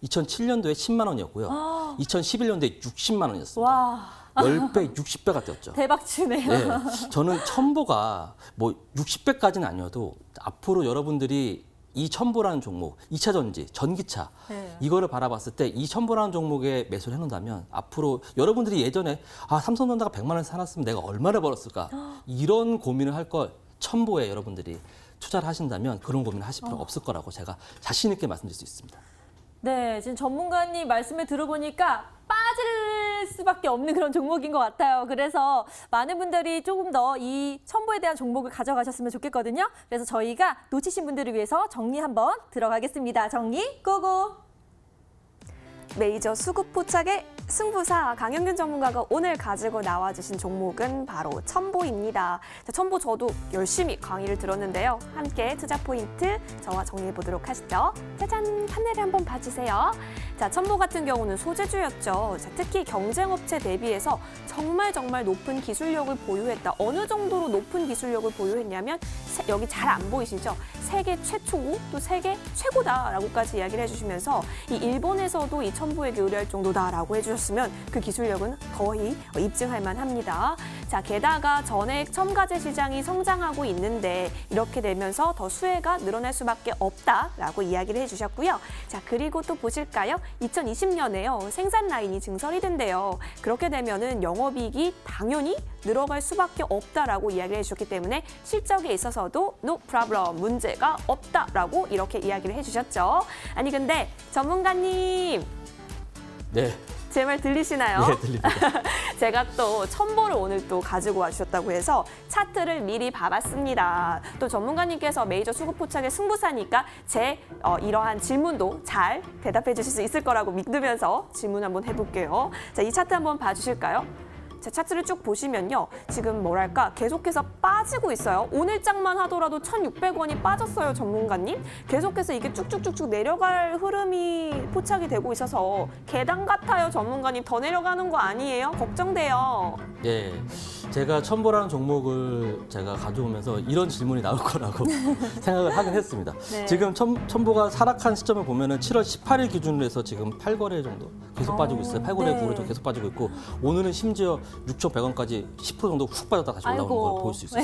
2007년도에 10만 원이었고요. 2011년도에 60만 원이었습니다. 와, 10배, 60배가 뛰었죠. 대박치네요. 네, 저는 첨보가 뭐 60배까지는 아니어도 앞으로 여러분들이 이 첨보라는 종목, 2차 전지, 전기차 네. 이거를 바라봤을 때 이 첨보라는 종목에 매수를 해놓는다면 앞으로 여러분들이 예전에 삼성전자가 100만 원 사놨으면 내가 얼마나 벌었을까 이런 고민을 할 걸 첨보에 여러분들이 투자를 하신다면 그런 고민을 하실 필요가 없을 거라고 제가 자신 있게 말씀드릴 수 있습니다. 네, 지금 전문가님 말씀을 들어보니까 빠질 수밖에 없는 그런 종목인 것 같아요. 그래서 많은 분들이 조금 더 이 첨보에 대한 종목을 가져가셨으면 좋겠거든요. 그래서 저희가 놓치신 분들을 위해서 정리 한번 들어가겠습니다. 정리 고고! 메이저 수급 포착의 승부사 강영균 전문가가 오늘 가지고 나와주신 종목은 바로 첨보입니다. 자, 첨보 저도 열심히 강의를 들었는데요. 함께 투자 포인트 저와 정리해 보도록 하시죠. 짜잔, 판넬을 한번 봐주세요. 자, 첨보 같은 경우는 소재주였죠. 자, 특히 경쟁업체 대비해서 정말 높은 기술력을 보유했다. 어느 정도로 높은 기술력을 보유했냐면 여기 잘 안 보이시죠? 세계 최초고 또 세계 최고다라고까지 이야기를 해주시면서 이 일본에서도 이 첨보에게 의뢰할 정도다라고 해주셨으면 그 기술력은 거의 입증할 만합니다. 자, 게다가 전액 첨가제 시장이 성장하고 있는데 이렇게 되면서 더 수혜가 늘어날 수밖에 없다라고 이야기를 해주셨고요. 자, 그리고 또 보실까요? 2020년에요. 생산 라인이 증설이 된대요. 그렇게 되면은 영업이익이 당연히 늘어갈 수밖에 없다라고 이야기를 해주셨기 때문에 실적에 있어서도 no problem, 문제가 없다라고 이렇게 이야기를 해주셨죠. 아니 근데 전문가님 네. 제 말 들리시나요? 네, 들립니다. 제가 또 첨보를 오늘 또 가지고 와주셨다고 해서 차트를 미리 봐봤습니다. 또 전문가님께서 메이저 수급 포착의 승부사니까 제 이러한 질문도 잘 대답해 주실 수 있을 거라고 믿으면서 질문 한번 해볼게요. 자, 이 차트 한번 봐주실까요? 자, 차트를 쭉 보시면요. 지금 뭐랄까 계속해서 빠지고 있어요. 오늘장만 하더라도 1,600원이 빠졌어요, 전문가님. 계속해서 이게 쭉쭉쭉쭉 내려갈 흐름이 포착이 되고 있어서 계단 같아요, 전문가님. 더 내려가는 거 아니에요? 걱정돼요. 예, 제가 첨보라는 종목을 제가 가져오면서 이런 질문이 나올 거라고 생각을 하긴 했습니다. 네. 지금 첨보가 하락한 시점을 보면은 7월 18일 기준으로 해서 지금 8거래 정도 계속 빠지고 있어요. 8거래 네. 구로 계속 빠지고 있고 오늘은 심지어 6,100원까지 10% 정도 훅 빠졌다 다시 올라오는 아이고. 걸 볼 수 있어요.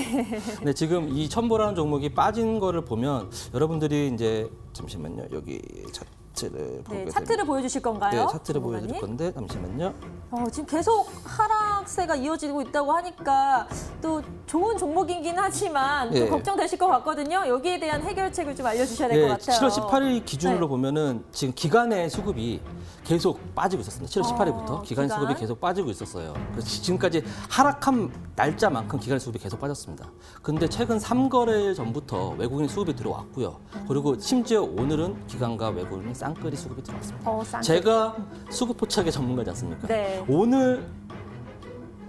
근데 지금 이 첨보라는 종목이 빠진 거를 보면 여러분들이 이제 잠시만요. 여기 차트를 보게 네, 되면 차트를 보여주실 건가요? 네, 차트를 전문가님? 보여드릴 건데 잠시만요. 지금 계속 하락세가 이어지고 있다고 하니까 또 좋은 종목이긴 하지만 좀 예. 걱정되실 것 같거든요. 여기에 대한 해결책을 좀 알려주셔야 될 것 같아요. 7월 18일 기준으로 네. 보면은 지금 기간의 수급이 계속 빠지고 있었습니다. 7월 18일부터 기간 기간. 수급이 계속 빠지고 있었어요. 그래서 지금까지 하락한 날짜만큼 기간 수급이 계속 빠졌습니다. 근데 최근 3거래일 전부터 외국인 수급이 들어왔고요. 그리고 심지어 오늘은 기관과 외국인 쌍끌이 수급이 들어왔습니다. 쌍끌이. 제가 수급 포착의 전문가지 않습니까? 네. 오늘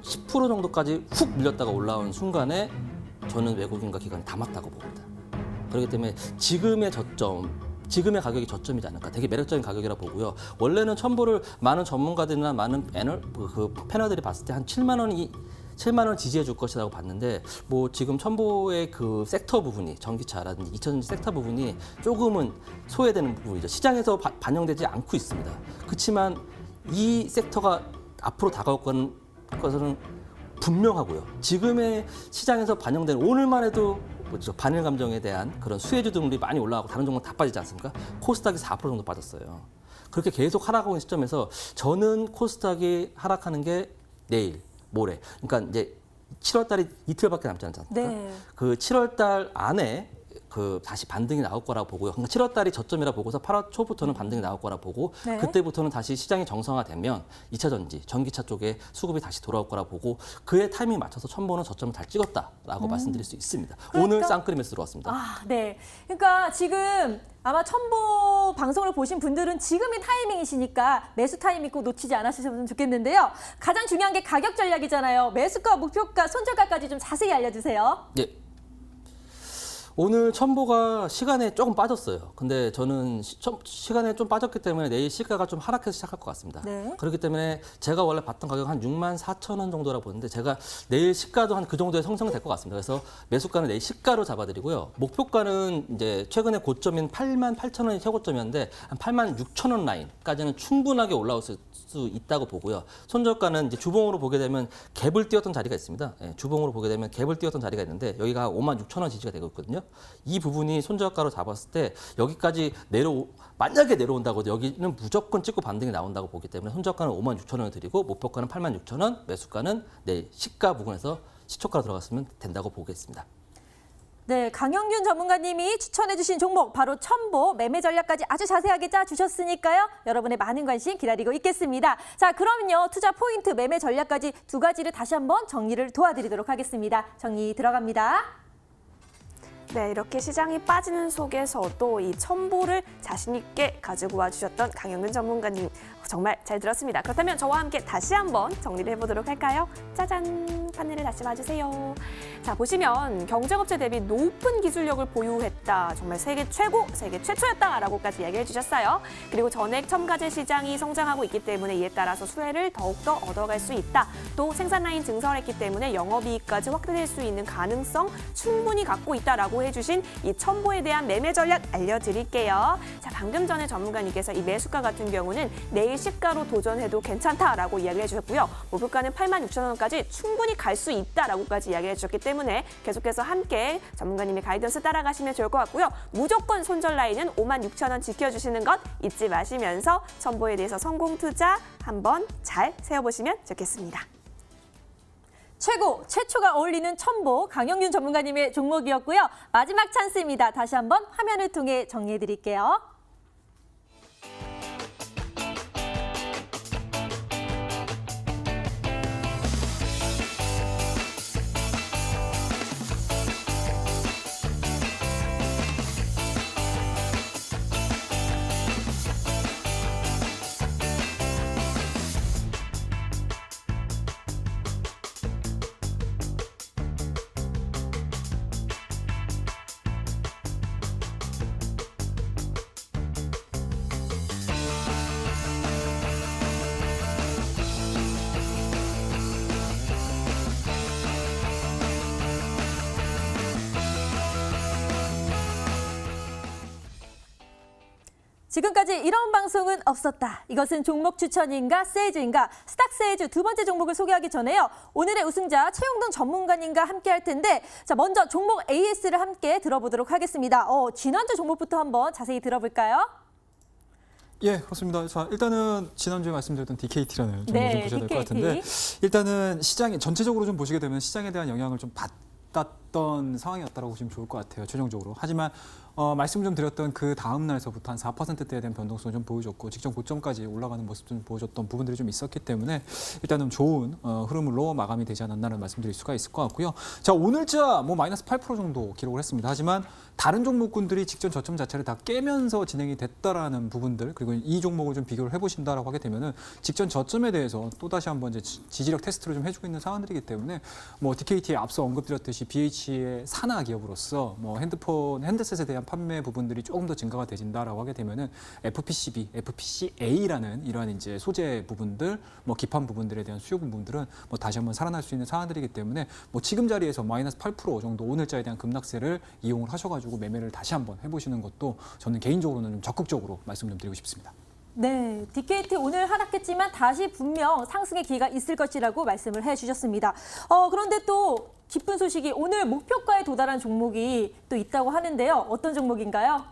10% 정도까지 훅 밀렸다가 올라온 순간에 저는 외국인과 기관이 다 맞다고 봅니다. 그렇기 때문에 지금의 지금의 가격이 저점이지 않을까. 되게 매력적인 가격이라 보고요. 원래는 첨보를 많은 전문가들이나 많은 패널들이 봤을 때 한 7만 원 지지해 줄 것이라고 봤는데 뭐 지금 첨보의 그 섹터 부분이 전기차라든지 2000전지 섹터 부분이 조금은 소외되는 부분이죠. 시장에서 반영되지 않고 있습니다. 그렇지만 이 섹터가 앞으로 다가올 것은 분명하고요. 지금의 시장에서 반영된 오늘만 해도 반일 감정에 대한 그런 수혜주들이 많이 올라가고 다른 종목 다 빠지지 않습니까? 코스닥이 4% 정도 빠졌어요. 그렇게 계속 하락하고 있는 시점에서 저는 코스닥이 하락하는 게 내일, 모레. 그러니까 이제 7월 달이 이틀밖에 남지 않지 않습니까? 네. 그 7월 달 안에 그 다시 반등이 나올 거라고 보고요. 그러니까 7월 달이 저점이라 보고서 8월 초부터는 반등이 나올 거라 보고 네. 그때부터는 다시 시장이 정상화되면 2차 전지, 전기차 쪽에 수급이 다시 돌아올 거라 보고 그의 타이밍에 맞춰서 첨보는 저점을 잘 찍었다라고 말씀드릴 수 있습니다. 오늘 쌍끌이 매수 들어왔습니다. 아, 네. 그러니까 지금 아마 첨보 방송을 보신 분들은 지금이 타이밍이시니까 매수 타이밍 꼭 놓치지 않으셨으면 좋겠는데요. 가장 중요한 게 가격 전략이잖아요. 매수가, 목표가, 손절가까지 좀 자세히 알려주세요. 예. 오늘 첨보가 시간에 조금 빠졌어요. 근데 저는 시간에 좀 빠졌기 때문에 내일 시가가 좀 하락해서 시작할 것 같습니다. 네. 그렇기 때문에 제가 원래 봤던 가격 한 64,000원 정도라고 보는데 제가 내일 시가도 한 그 정도에 형성될 것 같습니다. 그래서 매수가는 내일 시가로 잡아드리고요. 목표가는 이제 최근에 고점인 88,000원이 최고점이었는데 한 86,000원 라인까지는 충분하게 올라올 수 있다고 보고요. 손절가는 이제 주봉으로 보게 되면 갭을 띄웠던 자리가 있습니다. 예, 주봉으로 보게 되면 갭을 띄웠던 자리가 있는데 여기가 56,000원 지지가 되고 있거든요. 이 부분이 손절가로 잡았을 때 여기까지 만약에 내려온다고 해도 여기는 무조건 찍고 반등이 나온다고 보기 때문에 손절가는 56,000원을 드리고 목표가는 86,000원, 매수가는 내일 시가 부근에서 시초가로 들어갔으면 된다고 보겠습니다. 네, 강영균 전문가님이 추천해주신 종목 바로 첨보 매매 전략까지 아주 자세하게 짜주셨으니까요. 여러분의 많은 관심 기다리고 있겠습니다. 자, 그럼요. 투자 포인트 매매 전략까지 두 가지를 다시 한번 정리를 도와드리도록 하겠습니다. 정리 들어갑니다. 네, 이렇게 시장이 빠지는 속에서도 이 첨보를 자신 있게 가지고 와주셨던 강영균 전문가님 정말 잘 들었습니다. 그렇다면 저와 함께 다시 한번 정리를 해보도록 할까요? 짜잔! 판넬을 다시 봐주세요. 자, 보시면 경쟁업체 대비 높은 기술력을 보유했다. 정말 세계 최고, 세계 최초였다라고까지 이야기해 주셨어요. 그리고 전액 첨가제 시장이 성장하고 있기 때문에 이에 따라서 수혜를 더욱더 얻어갈 수 있다. 또 생산 라인 증설했기 때문에 영업이익까지 확대될 수 있는 가능성 충분히 갖고 있다라고 해주신 이 첨보에 대한 매매 전략 알려드릴게요. 자, 방금 전에 전문가님께서 이 매수가 같은 경우는 내일 시가로 도전해도 괜찮다라고 이야기해 주셨고요. 목표가는 86,000원까지 충분히 갈 수 있다라고까지 이야기해 주셨기 때문에 계속해서 함께 전문가님의 가이던스 따라가시면 좋을 것 같고요. 무조건 손절 라인은 56,000원 지켜주시는 것 잊지 마시면서 첨보에 대해서 성공 투자 한번 잘 세워보시면 좋겠습니다. 최고, 최초가 어울리는 첨보 강영균 전문가님의 종목이었고요. 마지막 찬스입니다. 다시 한번 화면을 통해 정리해드릴게요. 지금까지 이런 방송은 없었다. 이것은 종목 추천인가 세이즈인가 스탁 세이즈 두 번째 종목을 소개하기 전에요. 오늘의 우승자 최용돈 전문가님과 함께 할 텐데 자 먼저 종목 AS를 함께 들어보도록 하겠습니다. 지난주 종목부터 한번 자세히 들어볼까요? 예, 그렇습니다. 자, 일단은 지난주에 말씀드렸던 DKT라는 종목을 좀 보셔야 될 것 DKT. 같은데 일단은 시장이 전체적으로 좀 보시게 되면 시장에 대한 영향을 좀 받았던 상황이었다고 보시면 좋을 것 같아요. 최종적으로. 하지만 말씀 좀 드렸던 그 다음 날서부터 한 4%대에 대한 변동성을 좀 보여줬고 직전 고점까지 올라가는 모습 좀 보여줬던 부분들이 좀 있었기 때문에 일단은 좋은 흐름으로 마감이 되지 않았나라는 말씀드릴 수가 있을 것 같고요. 자, 오늘자 뭐 마이너스 8% 정도 기록을 했습니다. 하지만 다른 종목군들이 직전 저점 자체를 다 깨면서 진행이 됐다라는 부분들 그리고 이 종목을 좀 비교를 해보신다라고 하게 되면은 직전 저점에 대해서 또 다시 한번 이제 지지력 테스트를 좀 해주고 있는 상황들이기 때문에 뭐 DKT에 앞서 언급드렸듯이 BH의 산하 기업으로서 뭐 핸드셋에 대한 판매 부분들이 조금 더 증가가 되진다라고 하게 되면은 FPCB, FPCA라는 이러한 이제 소재 부분들, 뭐 기판 부분들에 대한 수요 부분들은 뭐 다시 한번 살아날 수 있는 상황들이기 때문에 뭐 지금 자리에서 마이너스 8% 정도 오늘자에 대한 급락세를 이용을 하셔가지고 매매를 다시 한번 해보시는 것도 저는 개인적으로는 좀 적극적으로 말씀 좀 드리고 싶습니다. 네, DKT 오늘 하락했지만 다시 분명 상승의 기회가 있을 것이라고 말씀을 해주셨습니다. 그런데 또 기쁜 소식이 오늘 목표가에 도달한 종목이 또 있다고 하는데요. 어떤 종목인가요?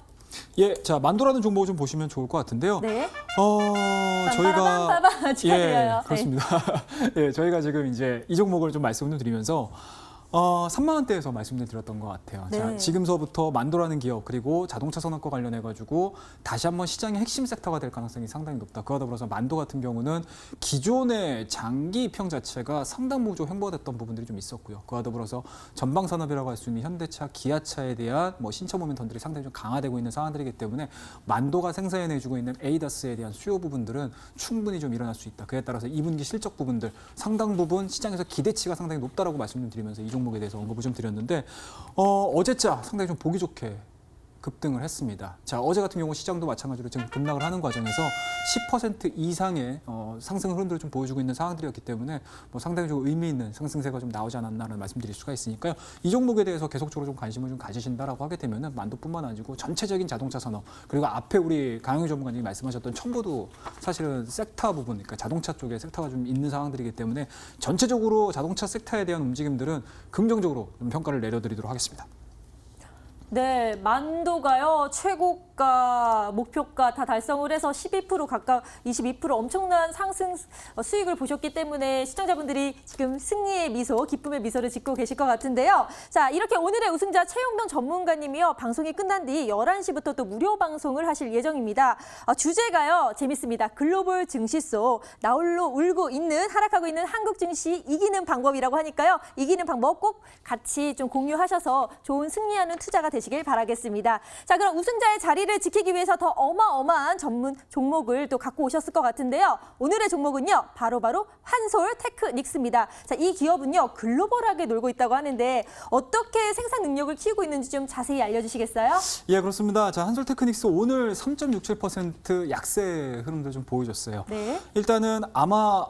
예, 자 만도라는 종목을 좀 보시면 좋을 것 같은데요. 네. 저희가 빰빠라빰빠밤 축하드려요. 예, 그렇습니다. 예, 저희가 지금 이제 이 종목을 좀 말씀을 드리면서 3만 원대에서 말씀을 드렸던 것 같아요. 네. 자, 지금서부터 만도라는 기업 그리고 자동차 산업과 관련해가지고 다시 한번 시장의 핵심 섹터가 될 가능성이 상당히 높다. 그와 더불어서 만도 같은 경우는 기존의 장기 입형 자체가 상당 부분 횡보됐던 부분들이 좀 있었고요. 그와 더불어서 전방 산업이라고 할 수 있는 현대차, 기아차에 대한 뭐 신차 모멘텀들이 상당히 좀 강화되고 있는 상황들이기 때문에 만도가 생산해내주고 있는 에이다스에 대한 수요 부분들은 충분히 좀 일어날 수 있다. 그에 따라서 2분기 실적 부분들 상당 부분 시장에서 기대치가 상당히 높다라고 말씀 좀 드리면서 이 종목에 대해서 언급을 좀 드렸는데 어제자 상당히 좀 보기 좋게 급등을 했습니다. 자, 어제 같은 경우 시장도 마찬가지로 지금 급락을 하는 과정에서 10% 이상의 상승 흐름들을 좀 보여주고 있는 상황들이었기 때문에 뭐 상당히 좀 의미 있는 상승세가 좀 나오지 않았나라는 말씀드릴 수가 있으니까요. 이 종목에 대해서 계속적으로 좀 관심을 좀 가지신다라고 하게 되면은 만도뿐만 아니고 전체적인 자동차 산업 그리고 앞에 우리 강영희 전문가님이 말씀하셨던 첨보도 사실은 섹터 부분, 그러니까 자동차 쪽에 섹터가 좀 있는 상황들이기 때문에 전체적으로 자동차 섹터에 대한 움직임들은 긍정적으로 좀 평가를 내려드리도록 하겠습니다. 네, 만도가요. 최고가, 목표가 다 달성을 해서 12% 가까운 22% 엄청난 상승 수익을 보셨기 때문에 시청자분들이 지금 승리의 미소, 기쁨의 미소를 짓고 계실 것 같은데요. 자, 이렇게 오늘의 우승자 최용돈 전문가님이요. 방송이 끝난 뒤 11시부터 또 무료 방송을 하실 예정입니다. 주제가요. 재밌습니다. 글로벌 증시소, 나홀로 울고 있는, 하락하고 있는 한국 증시 이기는 방법이라고 하니까요. 이기는 방법 꼭 같이 좀 공유하셔서 좋은 승리하는 투자가 되시길 바라겠습니다. 자, 그럼 우승자의 자리를 지키기 위해서 더 어마어마한 전문 종목을 또 갖고 오셨을 것 같은데요. 오늘의 종목은요. 바로 환솔 테크닉스입니다. 자, 이 기업은요. 글로벌하게 놀고 있다고 하는데 어떻게 생산 능력을 키우고 있는지 좀 자세히 알려주시겠어요? 예, 그렇습니다. 자, 한솔 테크닉스 오늘 3.67% 약세 흐름들 좀 보여줬어요. 네. 일단은 아마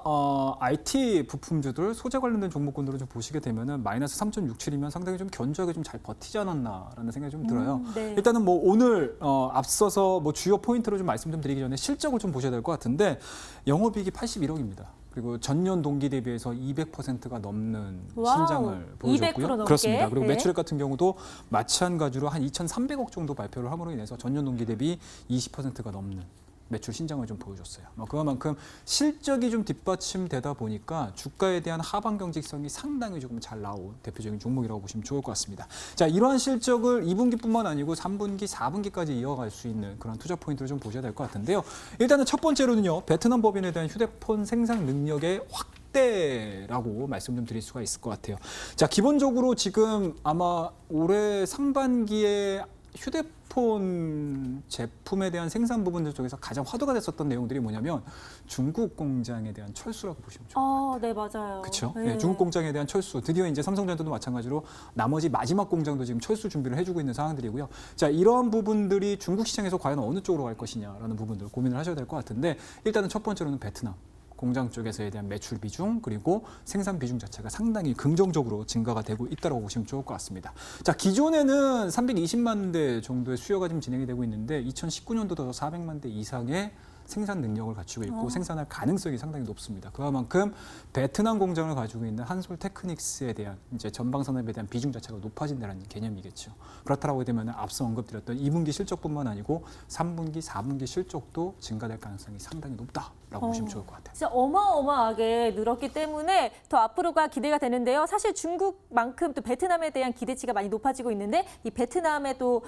IT 부품주들 소재 관련된 종목군들을 좀 보시게 되면은 마이너스 3.67이면 상당히 좀 견조하게 좀 잘 버티지 않았나라는 생각이 좀 들어요. 네. 일단은 뭐 오늘 앞서서 뭐 주요 포인트로 좀 말씀 좀 드리기 전에 실적을 좀 보셔야 될 것 같은데 영업이익이 81억입니다. 그리고 전년 동기 대비해서 200%가 넘는 와우, 신장을 200% 보여줬고요. 넘게. 그렇습니다. 그리고 네. 매출액 같은 경우도 마찬가지로 한 2,300억 정도 발표를 함으로 인해서 전년 동기 대비 20%가 넘는 매출 신장을 좀 보여줬어요. 그만큼 실적이 좀 뒷받침되다 보니까 주가에 대한 하방 경직성이 상당히 조금 잘 나온 대표적인 종목이라고 보시면 좋을 것 같습니다. 자, 이러한 실적을 2분기뿐만 아니고 3분기, 4분기까지 이어갈 수 있는 그런 투자 포인트를 좀 보셔야 될 것 같은데요. 일단은 첫 번째로는요. 베트남 법인에 대한 휴대폰 생산 능력의 확대라고 말씀 좀 드릴 수가 있을 것 같아요. 자, 기본적으로 지금 아마 올해 상반기에 휴대폰 제품에 대한 생산 부분들 쪽에서 가장 화두가 됐었던 내용들이 뭐냐면 중국 공장에 대한 철수라고 보시면 좋을 것 같아요. 네, 맞아요. 그렇죠. 네. 네, 중국 공장에 대한 철수. 드디어 이제 삼성전자도 마찬가지로 나머지 마지막 공장도 지금 철수 준비를 해주고 있는 상황들이고요. 자, 이러한 부분들이 중국 시장에서 과연 어느 쪽으로 갈 것이냐라는 부분들 고민을 하셔야 될 것 같은데 일단은 첫 번째로는 베트남. 공장 쪽에서에 대한 매출 비중 그리고 생산 비중 자체가 상당히 긍정적으로 증가가 되고 있다고 보시면 좋을 것 같습니다. 자, 기존에는 320만 대 정도의 수요가 지금 진행이 되고 있는데 2019년도도 400만 대 이상의 생산 능력을 갖추고 있고 생산할 가능성이 상당히 높습니다. 그만큼 베트남 공장을 가지고 있는 한솔 테크닉스에 대한 이제 전방 산업에 대한 비중 자체가 높아진다는 개념이겠죠. 그렇다고 되면 앞서 언급드렸던 2분기 실적뿐만 아니고 3분기, 4분기 실적도 증가될 가능성이 상당히 높다라고 보시면 좋을 것 같아요. 진짜 어마어마하게 늘었기 때문에 더 앞으로가 기대가 되는데요. 사실 중국만큼 또 베트남에 대한 기대치가 많이 높아지고 있는데 이 베트남에 또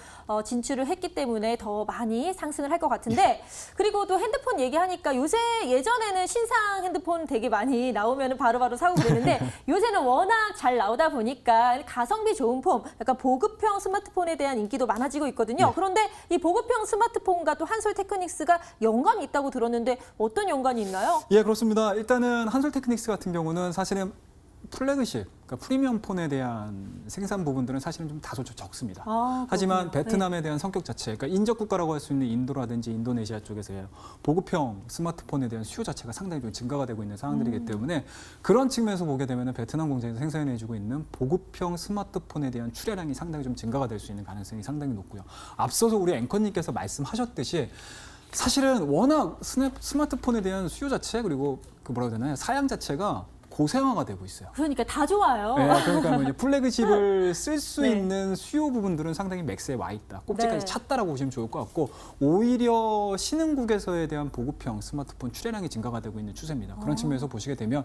진출을 했기 때문에 더 많이 상승을 할 것 같은데 그리고 또 핸드폰 얘기하니까 요새 예전에는 신상 핸드폰 되게 많이 나오면 바로바로 사고 그랬는데 요새는 워낙 잘 나오다 보니까 가성비 좋은 폰, 약간 보급형 스마트폰에 대한 인기도 많아지고 있거든요. 그런데 이 보급형 스마트폰과 또 한솔 테크닉스가 연관이 있다고 들었는데 어떤 연관이 있나요? 예, 그렇습니다. 일단은 한솔 테크닉스 같은 경우는 사실은 플래그십, 그러니까 프리미엄 폰에 대한 생산 부분들은 사실은 좀 다소 적습니다. 하지만 베트남에 대한 성격 자체, 그러니까 인접 국가라고 할 수 있는 인도라든지 인도네시아 쪽에서의 보급형 스마트폰에 대한 수요 자체가 상당히 좀 증가가 되고 있는 상황들이기 때문에 그런 측면에서 보게 되면 베트남 공장에서 생산해주고 있는 보급형 스마트폰에 대한 출하량이 상당히 좀 증가가 될 수 있는 가능성이 상당히 높고요. 앞서서 우리 앵커님께서 말씀하셨듯이 사실은 워낙 스마트폰에 대한 수요 자체 그리고 그 뭐라고 해야 되나요? 사양 자체가 고생화가 되고 있어요. 그러니까 다 좋아요. 네, 그러니까 뭐 이제 플래그십을 쓸 수 네. 있는 수요 부분들은 상당히 맥스에 와 있다. 꼭지까지 네. 찼다라고 보시면 좋을 것 같고 오히려 신흥국에서에 대한 보급형 스마트폰 출하량이 증가가 되고 있는 추세입니다. 그런 측면에서 보시게 되면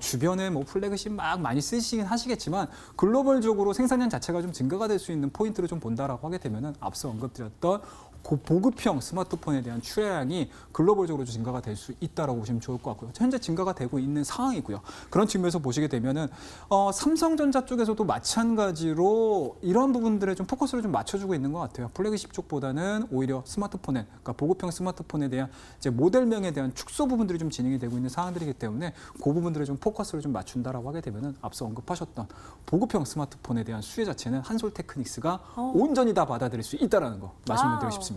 주변에 뭐 플래그십 막 많이 쓰시긴 하시겠지만 글로벌적으로 생산량 자체가 좀 증가가 될 수 있는 포인트를 좀 본다라고 하게 되면은 앞서 언급드렸던 보급형 스마트폰에 대한 출하량이 글로벌적으로 증가가 될 수 있다라고 보시면 좋을 것 같고요. 현재 증가가 되고 있는 상황이고요. 그런 측면에서 보시게 되면은 삼성전자 쪽에서도 마찬가지로 이런 부분들에 좀 포커스를 좀 맞춰주고 있는 것 같아요. 플래그십 쪽보다는 오히려 스마트폰에, 그러니까 보급형 스마트폰에 대한 이제 모델명에 대한 축소 부분들이 좀 진행이 되고 있는 상황들이기 때문에 그 부분들에 좀 포커스를 좀 맞춘다라고 하게 되면은 앞서 언급하셨던 보급형 스마트폰에 대한 수혜 자체는 한솔 테크닉스가 온전히 다 받아들일 수 있다라는 거 말씀을 드리고 싶습니다.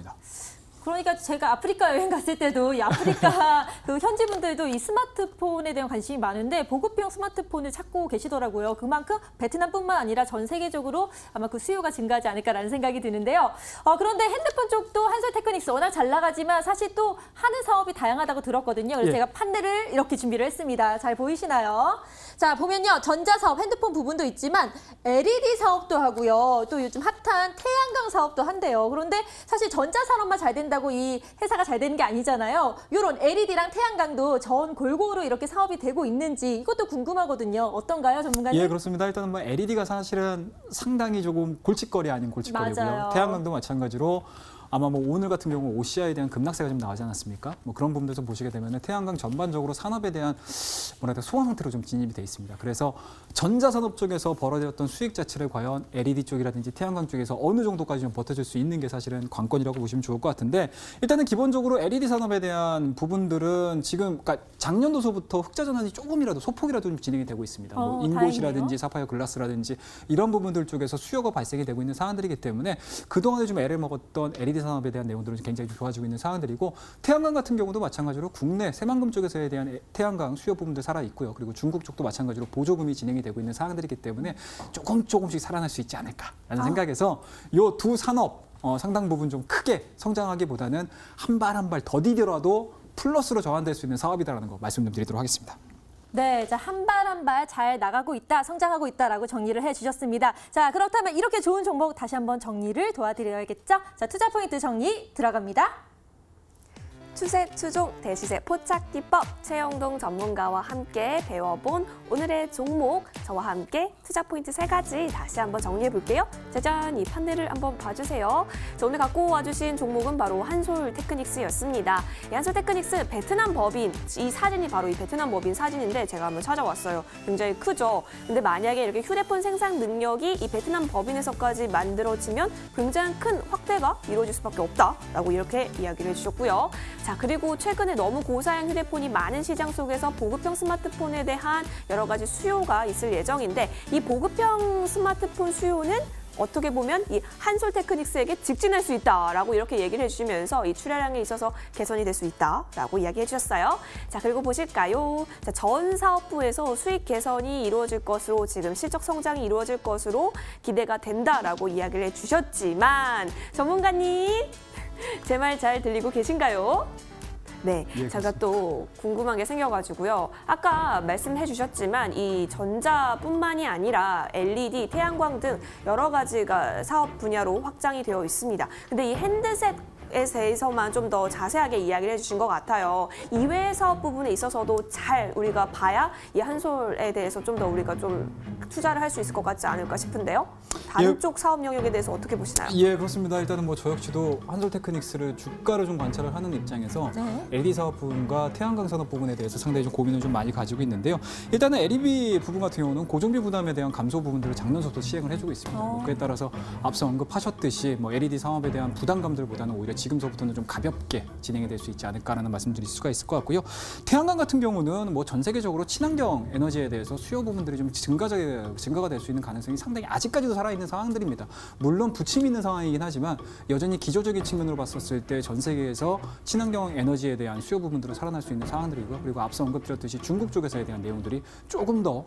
그러니까 제가 아프리카 여행 갔을 때도 이 아프리카 그 현지 분들도 이 스마트폰에 대한 관심이 많은데 보급형 스마트폰을 찾고 계시더라고요. 그만큼 베트남뿐만 아니라 전 세계적으로 아마 그 수요가 증가하지 않을까라는 생각이 드는데요. 그런데 핸드폰 쪽도 한솔 테크닉스 워낙 잘 나가지만 사실 또 하는 사업이 다양하다고 들었거든요. 그래서 예. 제가 판넬을 이렇게 준비를 했습니다. 잘 보이시나요? 자, 보면요. 전자사업, 핸드폰 부분도 있지만 LED 사업도 하고요. 또 요즘 핫한 태양광 사업도 한대요. 그런데 사실 전자산업만 잘 된다고 이 회사가 잘 되는 게 아니잖아요. 이런 LED랑 태양광도 전 골고루 이렇게 사업이 되고 있는지 이것도 궁금하거든요. 어떤가요, 전문가님? 예, 그렇습니다. 일단은 뭐 LED가 사실은 상당히 조금 골칫거리 아닌 골칫거리고요. 맞아요. 태양광도 마찬가지로 아마 뭐 오늘 같은 경우 OCI에 대한 급락세가 좀 나오지 않았습니까? 뭐 그런 부분들에서 보시게 되면 태양광 전반적으로 산업에 대한 뭐랄까 소강 상태로 좀 진입이 돼 있습니다. 그래서 전자산업 쪽에서 벌어졌던 수익 자체를 과연 LED 쪽이라든지 태양광 쪽에서 어느 정도까지 좀 버텨줄 수 있는 게 사실은 관건이라고 보시면 좋을 것 같은데 일단은 기본적으로 LED 산업에 대한 부분들은 지금 그러니까 작년도서부터 흑자 전환이 조금이라도 소폭이라도 좀 진행이 되고 있습니다. 뭐 인곳이라든지 다행이네요. 사파이어 글라스라든지 이런 부분들 쪽에서 수요가 발생이 되고 있는 상황들이기 때문에 그동안에 좀 애를 먹었던 LED 산업에 대한 내용들은 굉장히 좋아지고 있는 상황들이고 태양광 같은 경우도 마찬가지로 국내 새만금 쪽에서에 대한 태양광 수요 부분들 살아 있고요. 그리고 중국 쪽도 마찬가지로 보조금이 진행이 되고 있는 상황들이기 때문에 조금씩 살아날 수 있지 않을까라는 생각에서 이 두 산업 상당 부분 좀 크게 성장하기보다는 한 발 한 발 더디더라도 플러스로 전환될 수 있는 사업이다라는 거 말씀 좀 드리도록 하겠습니다. 네, 자, 한 발 한 발 잘 나가고 있다, 성장하고 있다라고 정리를 해주셨습니다. 자, 그렇다면 이렇게 좋은 종목 다시 한번 정리를 도와드려야겠죠? 자, 투자 포인트 정리 들어갑니다. 추세, 추종, 대시세, 포착 기법 최영동 전문가와 함께 배워본 오늘의 종목 저와 함께 투자 포인트 3가지 다시 한번 정리해 볼게요. 짜잔, 이 판넬을 한번 봐주세요. 자, 오늘 갖고 와주신 종목은 바로 한솔 테크닉스였습니다. 이 한솔 테크닉스 베트남 법인, 이 사진이 바로 이 베트남 법인 사진인데 제가 한번 찾아왔어요. 굉장히 크죠. 근데 만약에 이렇게 휴대폰 생산 능력이 이 베트남 법인에서까지 만들어지면 굉장히 큰 확대가 이루어질 수밖에 없다라고 이렇게 이야기를 해주셨고요. 자, 그리고 최근에 너무 고사양 휴대폰이 많은 시장 속에서 보급형 스마트폰에 대한 여러 가지 수요가 있을 예정인데 이 보급형 스마트폰 수요는 어떻게 보면 이 한솔테크닉스에게 직진할 수 있다라고 이렇게 얘기를 해주시면서 이 출하량에 있어서 개선이 될 수 있다라고 이야기해 주셨어요. 자, 그리고 보실까요? 자, 전 사업부에서 수익 개선이 이루어질 것으로 지금 실적 성장이 이루어질 것으로 기대가 된다라고 이야기를 해주셨지만 전문가님 제 말 잘 들리고 계신가요? 네, 예, 제가 또 궁금한 게 생겨가지고요. 아까 말씀해 주셨지만 이 전자뿐만이 아니라 LED, 태양광 등 여러 가지가 사업 분야로 확장이 되어 있습니다. 근데 이 핸드셋 에 대해서만 좀 더 자세하게 이야기를 해주신 것 같아요. 이외의 사업 부분에 있어서도 잘 우리가 봐야 이 한솔에 대해서 좀 더 우리가 좀 투자를 할 수 있을 것 같지 않을까 싶은데요. 다른 예. 쪽 사업 영역에 대해서 어떻게 보시나요? 예, 그렇습니다. 일단은 뭐 저 역시도 한솔테크닉스를 주가를 좀 관찰을 하는 입장에서 LED 사업 부분과 태양광 산업 부분에 대해서 상당히 좀 고민을 좀 많이 가지고 있는데요. 일단은 LED 부분 같은 경우는 고정비 부담에 대한 감소 부분들을 작년부터 시행을 해주고 있습니다. 그에 따라서 앞서 언급하셨듯이 뭐 LED 사업에 대한 부담감들보다는 오히려 지금서부터는 좀 가볍게 진행이 될 수 있지 않을까라는 말씀드릴 수가 있을 것 같고요. 태양광 같은 경우는 뭐 전 세계적으로 친환경 에너지에 대해서 수요 부분들이 좀 증가가 될 수 있는 가능성이 상당히 아직까지도 살아있는 상황들입니다. 물론 부침이 있는 상황이긴 하지만 여전히 기조적인 측면으로 봤었을 때 전 세계에서 친환경 에너지에 대한 수요 부분들은 살아날 수 있는 상황들이고요. 그리고 앞서 언급드렸듯이 중국 쪽에서에 대한 내용들이 조금 더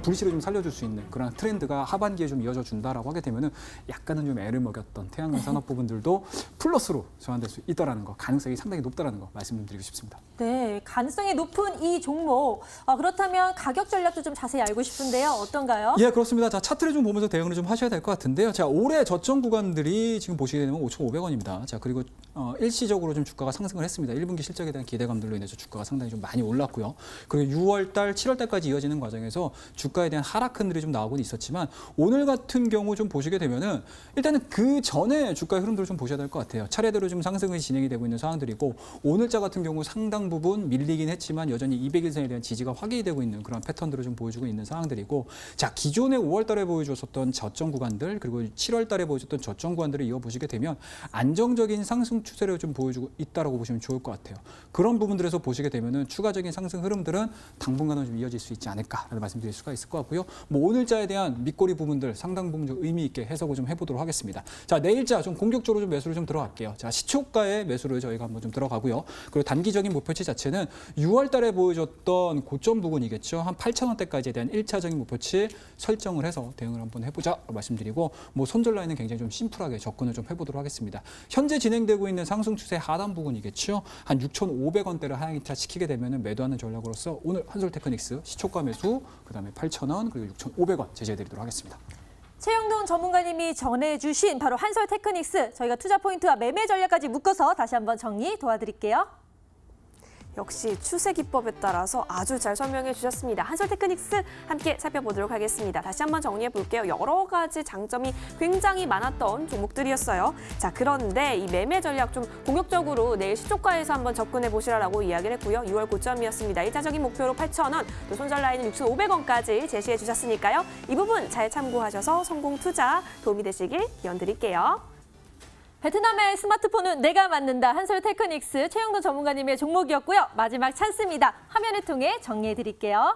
불씨를 좀 살려줄 수 있는 그런 트렌드가 하반기에 좀 이어져 준다라고 하게 되면은 약간은 좀 애를 먹였던 태양광 산업 부분들도 플러스로 전환될 수 있다라는 거, 가능성이 상당히 높다라는 거 말씀 좀 드리고 싶습니다. 네, 가능성이 높은 이 종목. 그렇다면 가격 전략도 좀 자세히 알고 싶은데요. 어떤가요? 예, 그렇습니다. 자, 차트를 좀 보면서 대응을 좀 하셔야 될 것 같은데요. 자, 올해 저점 구간들이 지금 보시게 되면 5,500원입니다. 자, 그리고 일시적으로 좀 주가가 상승을 했습니다. 1분기 실적에 대한 기대감들로 인해서 주가가 상당히 좀 많이 올랐고요. 그리고 6월 달, 7월 달까지 이어지는 과정에서 주가에 대한 하락 흔들이 좀 나오곤 있었지만 오늘 같은 경우 좀 보시게 되면은 일단은 그 전에 주가의 흐름들을 좀 보셔야 될 것 같아요. 차례대로 좀 상승이 진행이 되고 있는 상황들이고 오늘자 같은 경우 상당 부분 밀리긴 했지만 여전히 200일선에 대한 지지가 확인이 되고 있는 그런 패턴들을 좀 보여주고 있는 상황들이고 자, 기존에 5월 달에 보여줬었던 저점 구간들 그리고 7월 달에 보여줬던 저점 구간들을 이어보시게 되면 안정적인 상승 추세를 좀 보여주고 있다라고 보시면 좋을 것 같아요. 그런 부분들에서 보시게 되면은 추가적인 상승 흐름들은 당분간은 좀 이어질 수 있지 않을까라는 말씀드릴 수가 있을 것 같고요. 뭐 오늘자에 대한 밑꼬리 부분들 상당 부분 좀 의미 있게 해석을 좀 해보도록 하겠습니다. 자, 내일자 좀 공격적으로 좀 매수를 좀 들어갈게요. 자, 시초가의 매수를 저희가 한번 좀 들어가고요. 그리고 단기적인 목표치 자체는 6월 달에 보여줬던 고점 부분이겠죠. 한 8,000원대까지에 대한 1차적인 목표치 설정을 해서 대응을 한번 해보자 말씀드리고 뭐 손절 라인은 굉장히 좀 심플하게 접근을 좀 해보도록 하겠습니다. 현재 진행되고 있는 상승 추세 하단 부분이겠죠. 한 6,500원대를 하향 이탈시키게 되면 매도하는 전략으로서 오늘 한솔테크닉스 시초가 매수, 그다음에 8,000원 그리고 6,500원 제시해드리도록 하겠습니다. 최영동 전문가님이 전해주신 바로 한솔테크닉스 저희가 투자 포인트와 매매 전략까지 묶어서 다시 한번 정리 도와드릴게요. 역시 추세 기법에 따라서 아주 잘 설명해 주셨습니다. 한솔테크닉스 함께 살펴보도록 하겠습니다. 다시 한번 정리해 볼게요. 여러 가지 장점이 굉장히 많았던 종목들이었어요. 자, 그런데 이 매매 전략 좀 공격적으로 내일 시초가에서 한번 접근해 보시라고 이야기를 했고요. 6월 고점이었습니다. 1차적인 목표로 8,000원, 또 손절 라인은 6,500원까지 제시해 주셨으니까요. 이 부분 잘 참고하셔서 성공 투자 도움이 되시길 기원드릴게요. 베트남의 스마트폰은 내가 만든다. 한솔테크닉스 최영도 전문가님의 종목이었고요. 마지막 찬스입니다. 화면을 통해 정리해 드릴게요.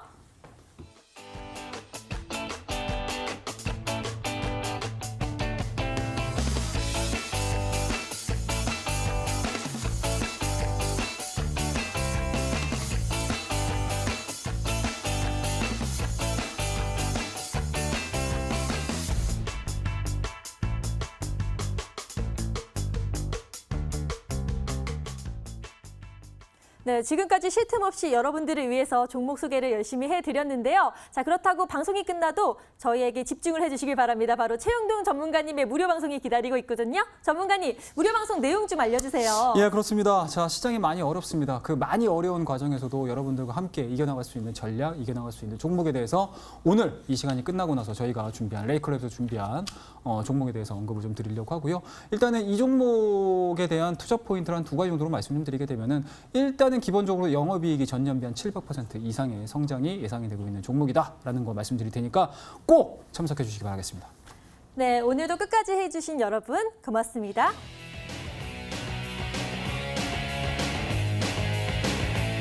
네, 지금까지 쉴 틈 없이 여러분들을 위해서 종목 소개를 열심히 해드렸는데요. 자, 그렇다고 방송이 끝나도 저희에게 집중을 해주시길 바랍니다. 바로 최영동 전문가님의 무료 방송이 기다리고 있거든요. 전문가님, 무료 방송 내용 좀 알려주세요. 예, 그렇습니다. 자, 시장이 많이 어렵습니다. 그 많이 어려운 과정에서도 여러분들과 함께 이겨나갈 수 있는 전략, 이겨나갈 수 있는 종목에 대해서 오늘 이 시간이 끝나고 나서 저희가 준비한 레이클랩에서 준비한 종목에 대해서 언급을 좀 드리려고 하고요. 일단은 이 종목에 대한 투자 포인트를 한 두 가지 정도로 말씀 좀 드리게 되면은 일단은 기본적으로 영업이익이 전년비 한 700% 이상의 성장이 예상이 되고 있는 종목이다라는 거 말씀드릴 테니까 꼭 참석해 주시기 바라겠습니다. 네, 오늘도 끝까지 해주신 여러분 고맙습니다.